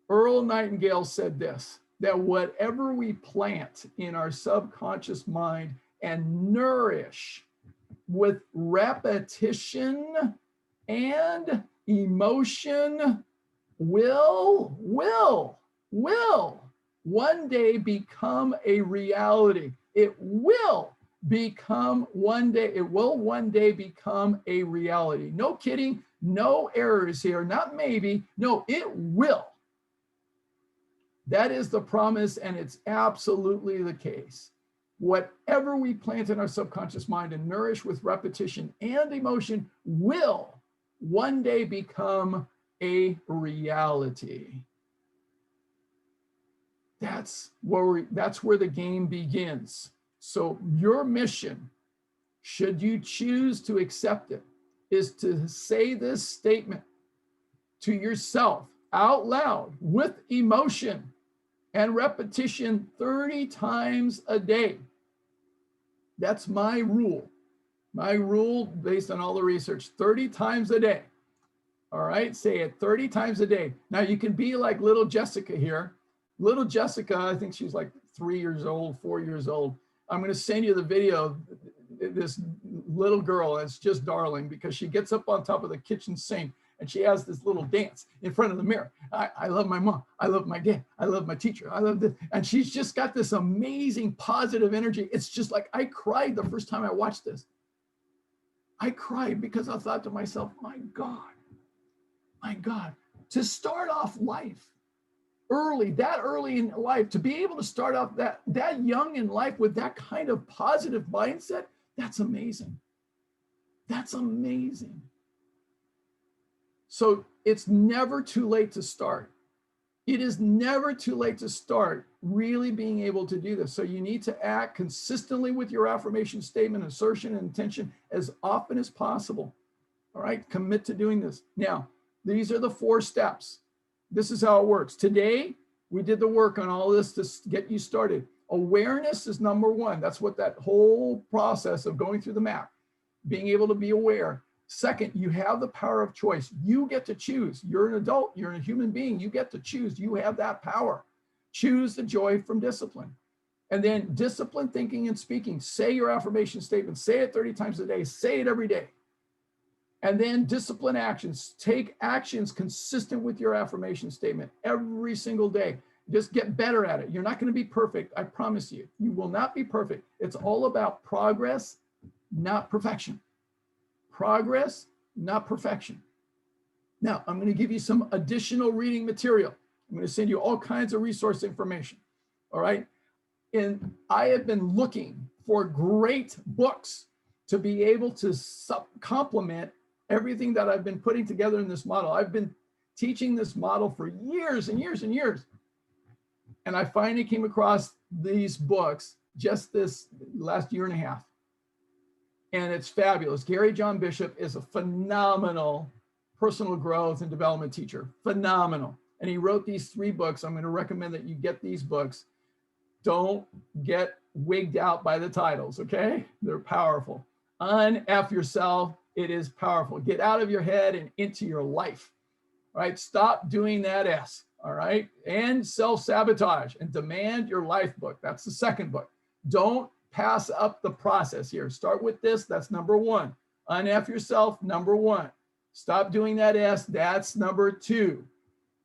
Earl Nightingale said this, that whatever we plant in our subconscious mind and nourish with repetition and emotion will one day become a reality. It will one day become a reality. No kidding, no errors here, not maybe, no, it will. That is the promise, and it's absolutely the case. Whatever we plant in our subconscious mind and nourish with repetition and emotion will one day become a reality. That's where the game begins. So your mission, should you choose to accept it, is to say this statement to yourself out loud with emotion and repetition 30 times a day. That's my rule. My rule based on all the research, 30 times a day. All right, say it 30 times a day. Now you can be like little Jessica here. Little Jessica, I think she's like 3 years old, 4 years old. I'm going to send you the video of this little girl. It's just darling because she gets up on top of the kitchen sink and she has this little dance in front of the mirror. I love my mom. I love my dad. I love my teacher. I love this. And she's just got this amazing positive energy. It's just like, I cried the first time I watched this. I cried because I thought to myself, my God, to start off life early, that early in life, to be able to start off that young in life with that kind of positive mindset, that's amazing. That's amazing. So it's never too late to start. It is never too late to start really being able to do this. So you need to act consistently with your affirmation statement, assertion, and intention as often as possible. All right, commit to doing this. Now, these are the 4 steps. This is how it works. Today, we did the work on all this to get you started. Awareness is number 1. That's what that whole process of going through the map, being able to be aware. Second, you have the power of choice. You get to choose. You're an adult. You're a human being. You get to choose. You have that power. Choose the joy from discipline. And then discipline thinking and speaking. Say your affirmation statement. Say it 30 times a day. Say it every day. And then discipline actions. Take actions consistent with your affirmation statement every single day. Just get better at it. You're not going to be perfect. I promise you. You will not be perfect. It's all about progress, not perfection. Progress, not perfection. Now, I'm going to give you some additional reading material. I'm going to send you all kinds of resource information. All right. And I have been looking for great books to be able to complement everything that I've been putting together in this model. I've been teaching this model for years and years and years. And I finally came across these books just this last year and a half. And it's fabulous. Gary John Bishop is a phenomenal personal growth and development teacher. Phenomenal. And he wrote these 3 books. I'm going to recommend that you get these books. Don't get wigged out by the titles, okay? They're powerful. Un-F yourself. It is powerful. Get out of your head and into your life, all right? Stop doing that S, all right? And self-sabotage and demand your life book. That's the second book. Don't pass up the process here. Start with this. That's number one. Un-F yourself, number one. Stop doing that S. That's number two.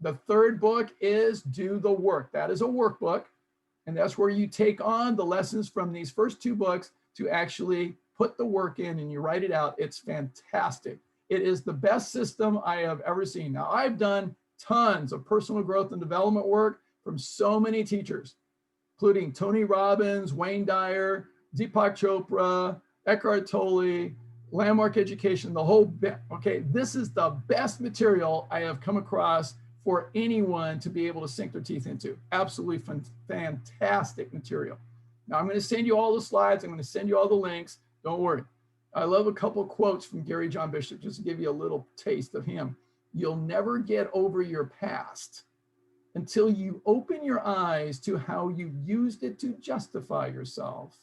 The third book is Do the Work. That is a workbook. And that's where you take on the lessons from these first two books to actually put the work in and you write it out. It's fantastic. It is the best system I have ever seen. Now, I've done tons of personal growth and development work from so many teachers, including Tony Robbins, Wayne Dyer, Deepak Chopra, Eckhart Tolle, Landmark Education, the whole bit. Okay, this is the best material I have come across for anyone to be able to sink their teeth into. Absolutely fantastic material. Now I'm going to send you all the slides. I'm going to send you all the links. Don't worry. I love a couple of quotes from Gary John Bishop, just to give you a little taste of him. You'll never get over your past until you open your eyes to how you used it to justify yourself.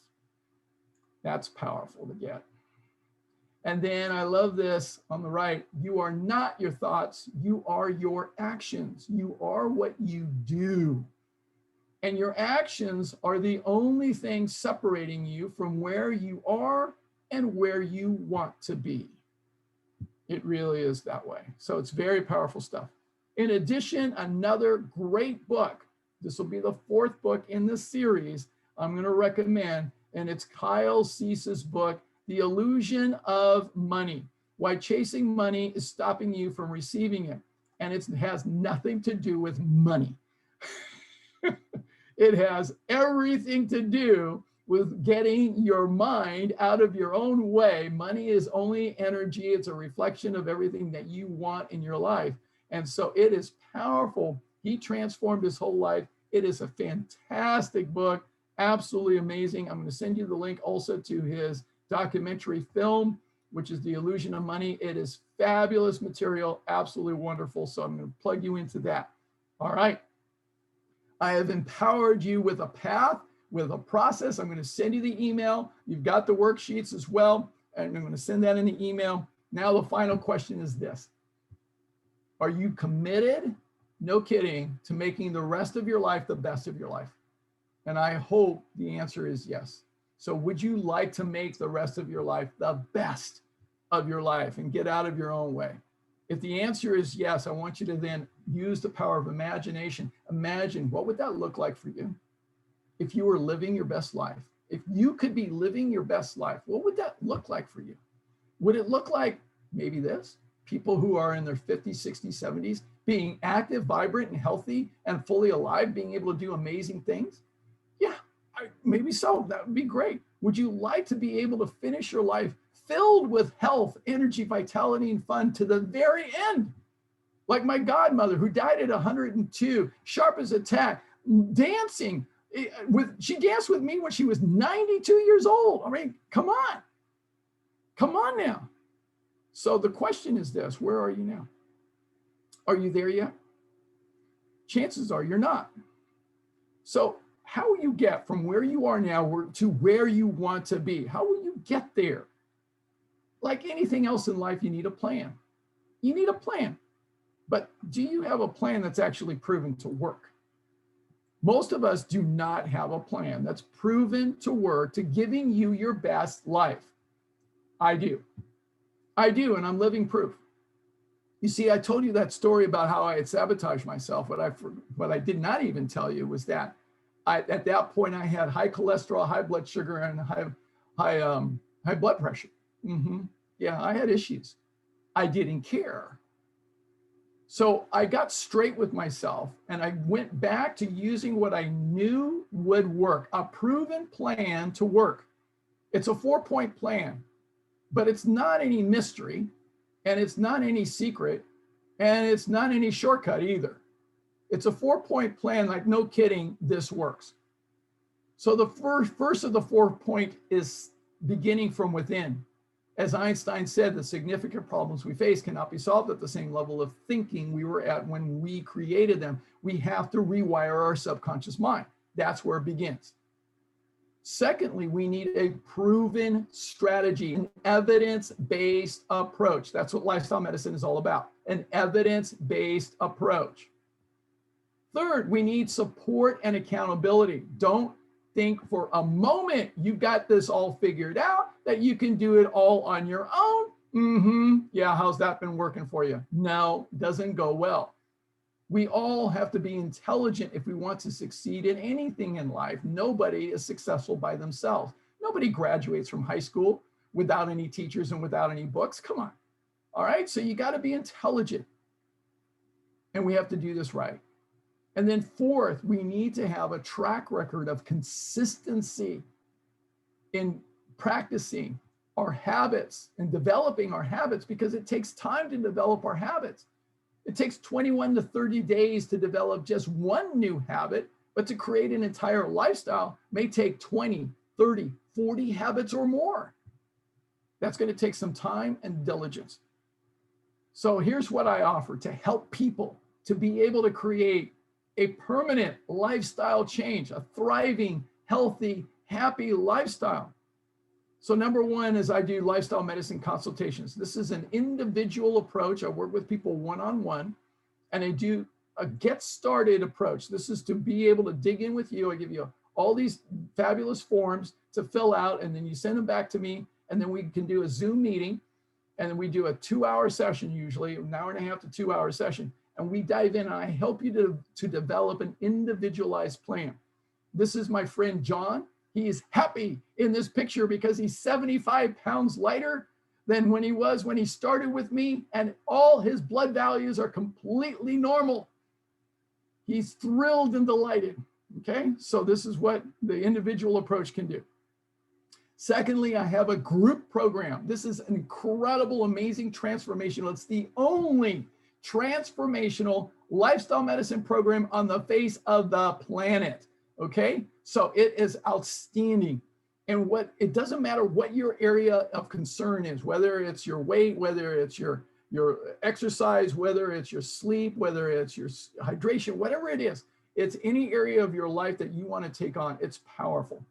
That's powerful to get. And then I love this on the right. You are not your thoughts. You are your actions. You are what you do. And your actions are the only thing separating you from where you are and where you want to be. It really is that way. So it's very powerful stuff. In addition, another great book. This will be the fourth book in this series I'm going to recommend. And it's Kyle Cease's book, The Illusion of Money, Why Chasing Money is Stopping You from Receiving It. And it has nothing to do with money. It has everything to do with getting your mind out of your own way. Money is only energy. It's a reflection of everything that you want in your life. And so it is powerful. He transformed his whole life. It is a fantastic book, absolutely amazing. I'm going to send you the link also to his documentary film, which is The Illusion of Money. It is fabulous material, absolutely wonderful. So I'm going to plug you into that. All right. I have empowered you with a path, with a process. I'm going to send you the email. You've got the worksheets as well. And I'm going to send that in the email. Now, the final question is this. Are you committed, no kidding, to making the rest of your life the best of your life? And I hope the answer is yes. So would you like to make the rest of your life the best of your life and get out of your own way? If the answer is yes, I want you to then use the power of imagination. Imagine, what would that look like for you if you were living your best life? If you could be living your best life, what would that look like for you? Would it look like maybe this? People who are in their 50s, 60s, 70s, being active, vibrant, and healthy, and fully alive, being able to do amazing things? Yeah, maybe so. That would be great. Would you like to be able to finish your life filled with health, energy, vitality, and fun to the very end? Like my godmother, who died at 102, sharp as a tack, dancing. She danced with me when she was 92 years old. I mean, come on. Come on now. So the question is this, where are you now? Are you there yet? Chances are you're not. So how will you get from where you are now to where you want to be? How will you get there? Like anything else in life, you need a plan. You need a plan. But do you have a plan that's actually proven to work? Most of us do not have a plan that's proven to work to giving you your best life. I do. I do, and I'm living proof. You see, I told you that story about how I had sabotaged myself. What I did not even tell you was that at that point I had high cholesterol, high blood sugar, and high blood pressure. Yeah, I had issues. I didn't care. So I got straight with myself and I went back to using what I knew would work, a proven plan to work. It's a 4-point plan, but it's not any mystery, and it's not any secret, and it's not any shortcut either. It's a 4-point plan, like no kidding, this works. So the first of the 4-point is beginning from within. As Einstein said, the significant problems we face cannot be solved at the same level of thinking we were at when we created them. We have to rewire our subconscious mind. That's where it begins. Secondly, we need a proven strategy, an evidence-based approach. That's what lifestyle medicine is all about, an evidence-based approach. Third, we need support and accountability. Don't think for a moment you've got this all figured out, that you can do it all on your own. Yeah, how's that been working for you? No, doesn't go well. We all have to be intelligent if we want to succeed in anything in life. Nobody is successful by themselves. Nobody graduates from high school without any teachers and without any books. Come on. All right. So you got to be intelligent. And we have to do this right. And then fourth, we need to have a track record of consistency in practicing our habits and developing our habits, because it takes time to develop our habits. It takes 21 to 30 days to develop just one new habit, but to create an entire lifestyle may take 20, 30, 40 habits or more. That's going to take some time and diligence. So here's what I offer to help people to be able to create a permanent lifestyle change, a thriving, healthy, happy lifestyle. So number one is I do lifestyle medicine consultations. This is an individual approach. I work with people one-on-one, and I do a get started approach. This is to be able to dig in with you. I give you all these fabulous forms to fill out, and then you send them back to me, and then we can do a Zoom meeting, and then we do a 2-hour session, usually an hour and a half to 2-hour session, and we dive in, and I help you to develop an individualized plan. This is my friend John. He is happy in this picture because he's 75 pounds lighter than when he started with me, and all his blood values are completely normal. He's thrilled and delighted. Okay, so this is what the individual approach can do. Secondly, I have a group program. This is an incredible, amazing transformational. It's the only transformational lifestyle medicine program on the face of the planet. Okay, so it is outstanding. And it doesn't matter what your area of concern is, whether it's your weight, whether it's your exercise, whether it's your sleep, whether it's your hydration, whatever it is, it's any area of your life that you want to take on. It's powerful.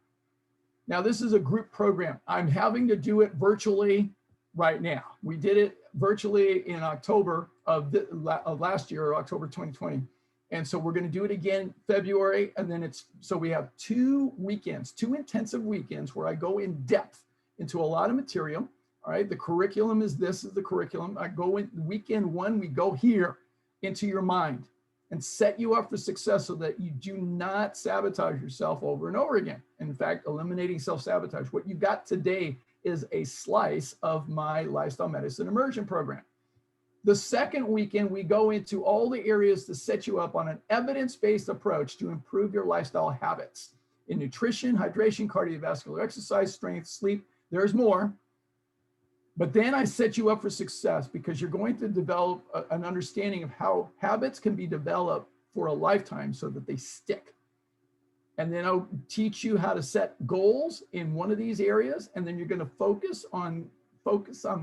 Now, this is a group program. I'm having to do it virtually right now. We did it virtually in October of last year, October 2020. And so we're going to do it again February. And then so we have 2 weekends, 2 intensive weekends where I go in depth into a lot of material. All right. The curriculum is the curriculum. I go in weekend 1, we go here into your mind and set you up for success so that you do not sabotage yourself over and over again. In fact, eliminating self-sabotage. What you got today is a slice of my lifestyle medicine immersion program. The second weekend, we go into all the areas to set you up on an evidence-based approach to improve your lifestyle habits in nutrition, hydration, cardiovascular exercise, strength, sleep. There's more. But then I set you up for success because you're going to develop an understanding of how habits can be developed for a lifetime so that they stick. And then I'll teach you how to set goals in one of these areas. And then you're going to focus on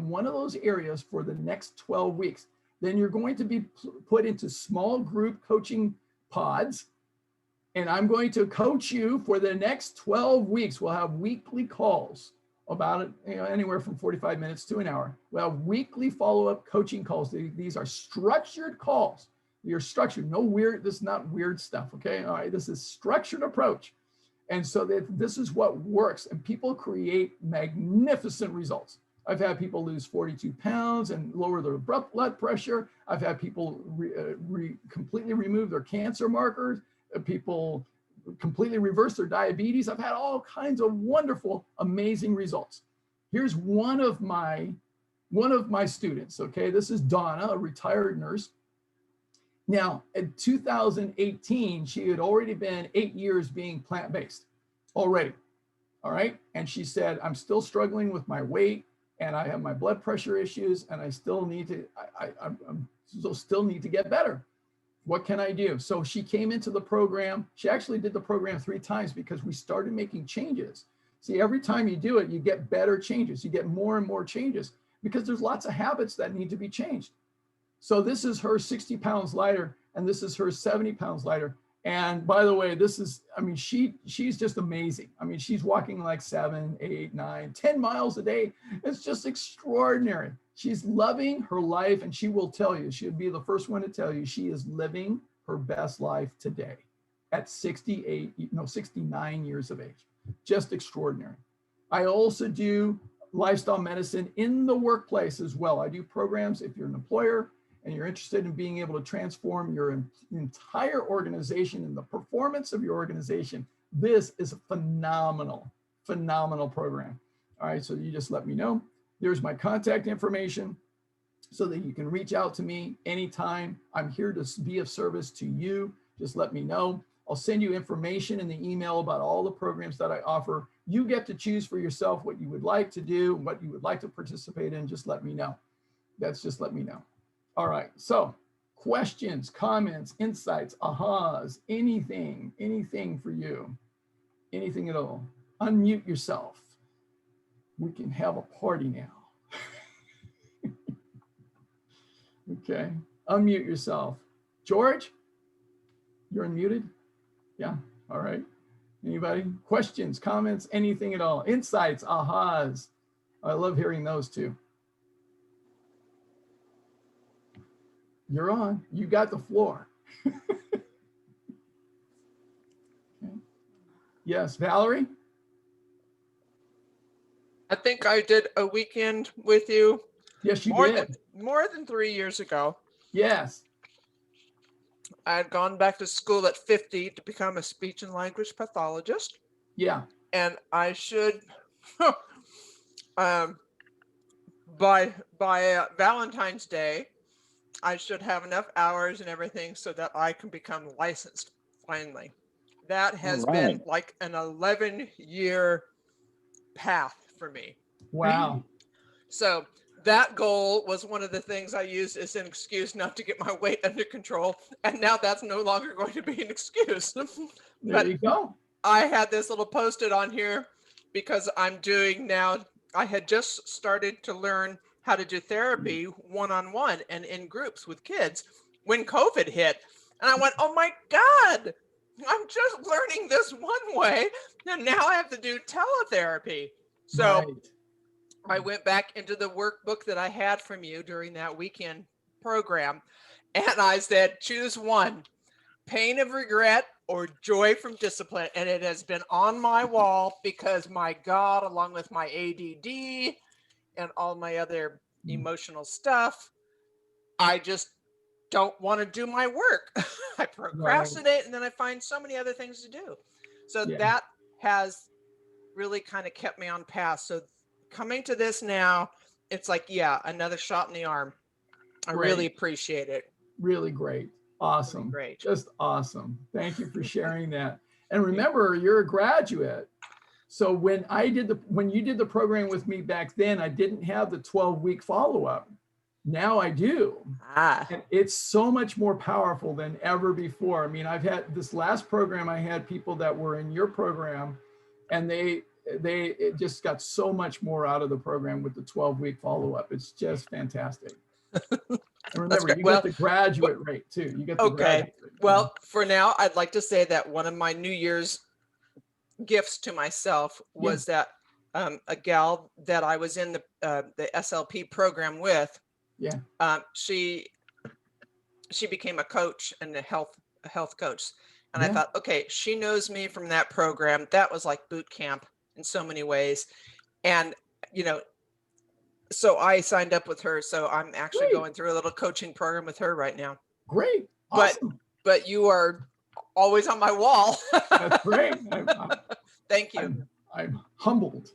one of those areas for the next 12 weeks. Then you're going to be put into small group coaching pods. And I'm going to coach you for the next 12 weeks. We'll have weekly calls about it, anywhere from 45 minutes to an hour. We'll have weekly follow-up coaching calls. These are structured calls. You're structured, no weird, this is not weird stuff, okay? All right, this is structured approach. And so this is what works, and people create magnificent results. I've had people lose 42 pounds and lower their blood pressure. I've had people completely remove their cancer markers. People completely reverse their diabetes. I've had all kinds of wonderful, amazing results. Here's one of my students, okay? This is Donna, a retired nurse. Now, in 2018, she had already been 8 years being plant-based already, all right? And she said, I'm still struggling with my weight, and I have my blood pressure issues, and I still need to, I still need to get better. What can I do? So she came into the program. She actually did the program 3 times because we started making changes. See, every time you do it, you get better changes. You get more and more changes because there's lots of habits that need to be changed. So this is her 60 pounds lighter, and this is her 70 pounds lighter. And by the way, this is, I mean, she's just amazing. I mean, she's walking like 7, 8, 9, 10 miles a day. It's just extraordinary. She's loving her life, and she will tell you, she'll be the first one to tell you she is living her best life today at 69 years of age. Just extraordinary. I also do lifestyle medicine in the workplace as well. I do programs if you're an employer and you're interested in being able to transform your entire organization and the performance of your organization. This is a phenomenal program. All right, so you just let me know. There's my contact information so that you can reach out to me anytime. I'm here to be of service to you. Just let me know. I'll send you information in the email about all the programs that I offer. You get to choose for yourself what you would like to do, what you would like to participate in. Just let me know. Just let me know. All right, so questions, comments, insights, ahas, anything for you, anything at all. Unmute yourself. We can have a party now. Okay, unmute yourself. George, you're unmuted? Yeah, all right. Anybody? Questions, comments, anything at all? Insights, ahas. I love hearing those too. You're on. You got the floor. Okay. Yes, Valerie? I think I did a weekend with you. Yes, you did. More than 3 years ago. Yes. I had gone back to school at 50 to become a speech and language pathologist. Yeah. And I should, by Valentine's Day, I should have enough hours and everything so that I can become licensed finally. That has been like an 11-year path for me. Wow. So that goal was one of the things I used as an excuse not to get my weight under control. And now that's no longer going to be an excuse. There you go. I had this little post-it on here because I'm doing now, I had just started to learn how to do therapy one-on-one and in groups with kids when COVID hit. And I went, oh my God, I'm just learning this one way. And now I have to do teletherapy. So Right. I went back into the workbook that I had from you during that weekend program. And I said, choose one, pain of regret or joy from discipline. And it has been on my wall because my God, along with my ADD and all my other emotional stuff, I just don't want to do my work. I procrastinate and then I find so many other things to do. So that has really kind of kept me on path. So coming to this now, it's like, yeah, another shot in the arm. I really appreciate it. Really great. Awesome. Really great. Just awesome. Thank you for sharing that. And remember, you're a graduate. So when you did the program with me back then, I didn't have the 12-week follow-up. Now I do. And it's so much more powerful than ever before. I mean, I've had this last program, I had people that were in your program and they just got so much more out of the program with the 12-week follow-up. It's just fantastic. And remember, you get the graduate rate too. You get the graduate rate. Well, for now, I'd like to say that one of my New Year's gifts to myself was that a gal that I was in the SLP program with, she became a coach and a health coach. And I thought, okay, she knows me from that program. That was like boot camp in so many ways. And, you know, so I signed up with her. So I'm actually going through a little coaching program with her right now. Great. Awesome. But you are always on my wall. That's great. Thank you. I'm humbled.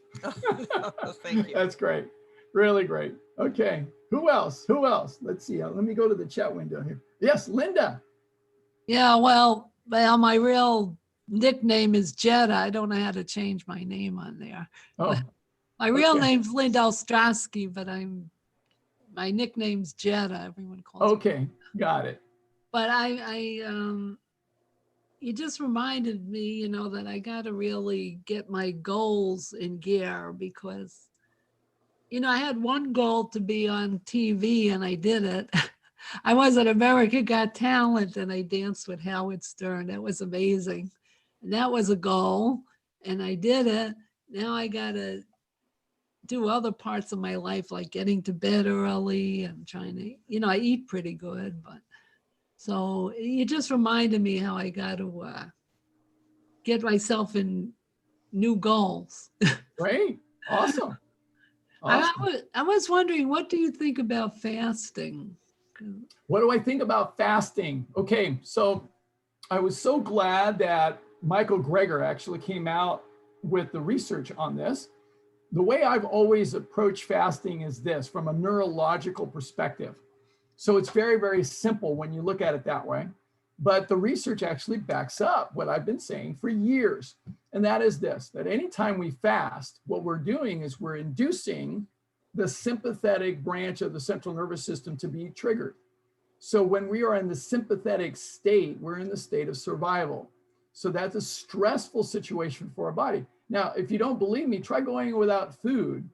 Thank you. That's great. Really great. Okay. Who else? Let's see. Let me go to the chat window here. Yes, Linda. Yeah, well, my real nickname is Jetta. I don't know how to change my name on there. Oh, my real name's Linda Ostrowski, but my nickname's Jetta. Everyone calls me. Okay, got it. But you just reminded me, you know, that I got to really get my goals in gear because, you know, I had one goal to be on TV and I did it. I was at America Got Talent and I danced with Howard Stern. That was amazing. And that was a goal. And I did it. Now I got to do other parts of my life, like getting to bed early and trying to, I eat pretty good. But so you just reminded me how I got to get myself in new goals. Great. Awesome. Awesome. I was wondering, what do you think about fasting? What do I think about fasting? Okay, so I was so glad that Michael Greger actually came out with the research on this. The way I've always approached fasting is this, from a neurological perspective. So it's very, very simple when you look at it that way. But the research actually backs up what I've been saying for years. And that is this, that anytime we fast, what we're doing is we're inducing the sympathetic branch of the central nervous system to be triggered. So when we are in the sympathetic state, we're in the state of survival. So that's a stressful situation for our body. Now, if you don't believe me, try going without food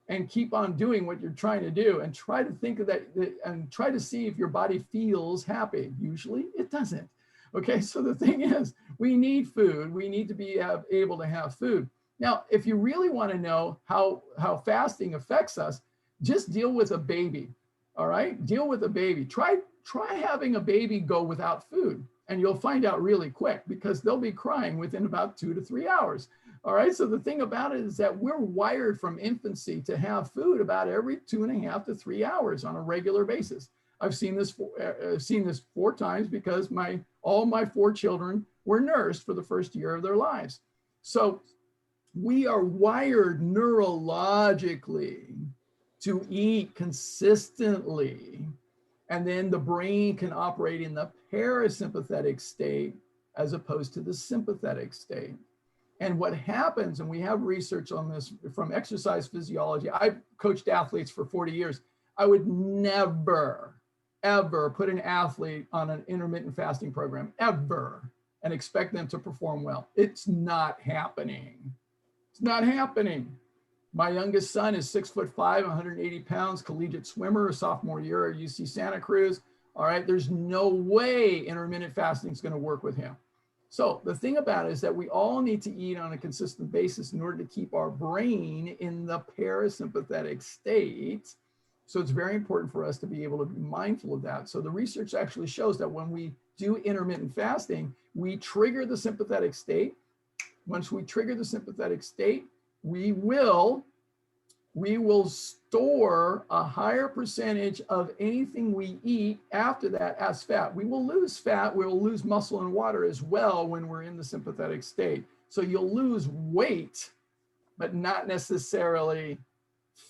and keep on doing what you're trying to do and try to think of that and try to see if your body feels happy. Usually it doesn't. Okay, so the thing is, we need food. We need to be able to have food. Now, if you really want to know how fasting affects us, just deal with a baby. All right, deal with a baby. Try having a baby go without food, and you'll find out really quick because they'll be crying within about 2 to 3 hours. All right, so the thing about it is that we're wired from infancy to have food about every 2.5 to 3 hours on a regular basis. I've seen this 4 times because all my 4 children were nursed for the first year of their lives. So we are wired neurologically to eat consistently, and then the brain can operate in the parasympathetic state as opposed to the sympathetic state. And what happens, and we have research on this from exercise physiology. I've coached athletes for 40 years. I would never, ever put an athlete on an intermittent fasting program, ever, and expect them to perform well. It's not happening. It's not happening. My youngest son is 6'5", 180 pounds, collegiate swimmer, sophomore year at UC Santa Cruz. All right, there's no way intermittent fasting is going to work with him. So the thing about it is that we all need to eat on a consistent basis in order to keep our brain in the parasympathetic state. So it's very important for us to be able to be mindful of that. So the research actually shows that when we do intermittent fasting, we trigger the sympathetic state. Once we trigger the sympathetic state, we will store a higher percentage of anything we eat after that as fat. We will lose fat, we'll lose muscle and water as well when we're in the sympathetic state. So you'll lose weight, but not necessarily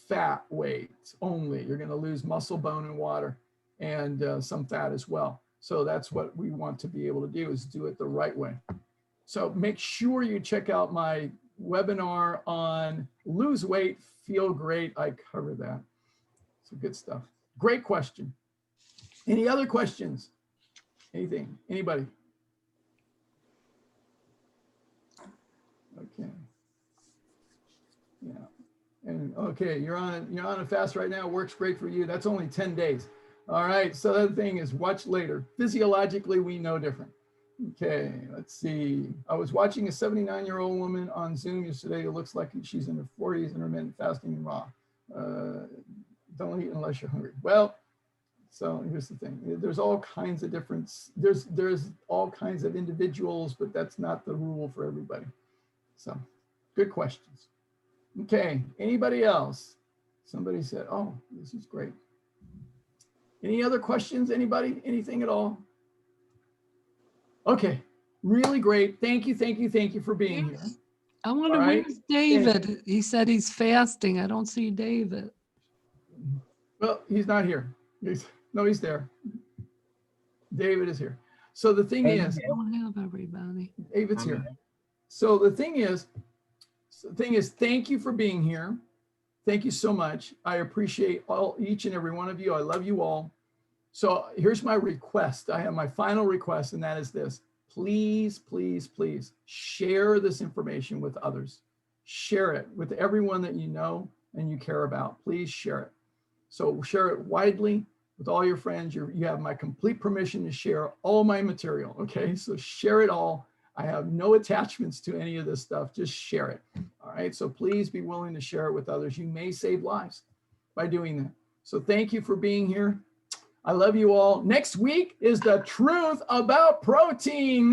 fat weight only. You're going to lose muscle, bone, and water, and some fat as well. So that's what we want to be able to do, is do it the right way. So make sure you check out my webinar on lose weight, feel great. I cover that. So good stuff. Great question. Any other questions? Anything? Anybody? Okay. Yeah. And okay, you're on a fast right now. It works great for you. That's only 10 days. All right. So the other thing is watch later. Physiologically, we know different. Okay, let's see. I was watching a 79-year-old woman on Zoom yesterday. It looks like she's in her 40s, intermittent fasting and raw. Don't eat unless you're hungry. Well, so here's the thing. There's all kinds of different, there's all kinds of individuals, but that's not the rule for everybody. So good questions. Okay, anybody else? Somebody said, oh, this is great. Any other questions? Anybody? Anything at all? Okay, really great. Thank you for being here. I wonder, where's David? He said he's fasting. I don't see David. Well, he's not here. He's there. David is here. So the thing is, I don't have everybody. David's here. So the thing is, thank you for being here. Thank you so much. I appreciate each and every one of you. I love you all. So here's my request. I have my final request, and that is this. Please, please, please share this information with others. Share it with everyone that you know and you care about. Please share it. So share it widely. with all your friends. You have my complete permission to share all my material. Okay, so share it all. I have no attachments to any of this stuff. Just share it. All right, so please be willing to share it with others. You may save lives by doing that. So thank you for being here. I love you all. Next week is the truth about protein.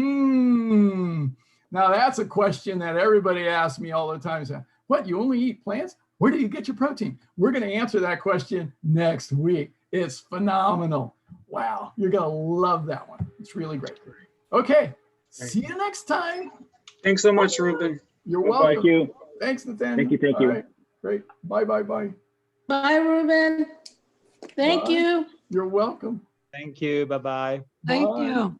Now that's a question that everybody asks me all the time. So, what, you only eat plants? Where do you get your protein? We're going to answer that question next week. It's phenomenal. Wow, you're going to love that one. It's really great. Okay, see you next time. Thanks so much, Ruben. You're welcome. Thank you. Thanks, Nathaniel. Thank you. All right, great. Bye. Bye, Ruben. Thank Bye. you. You're welcome. Thank you. Bye-bye. Thank Bye. you.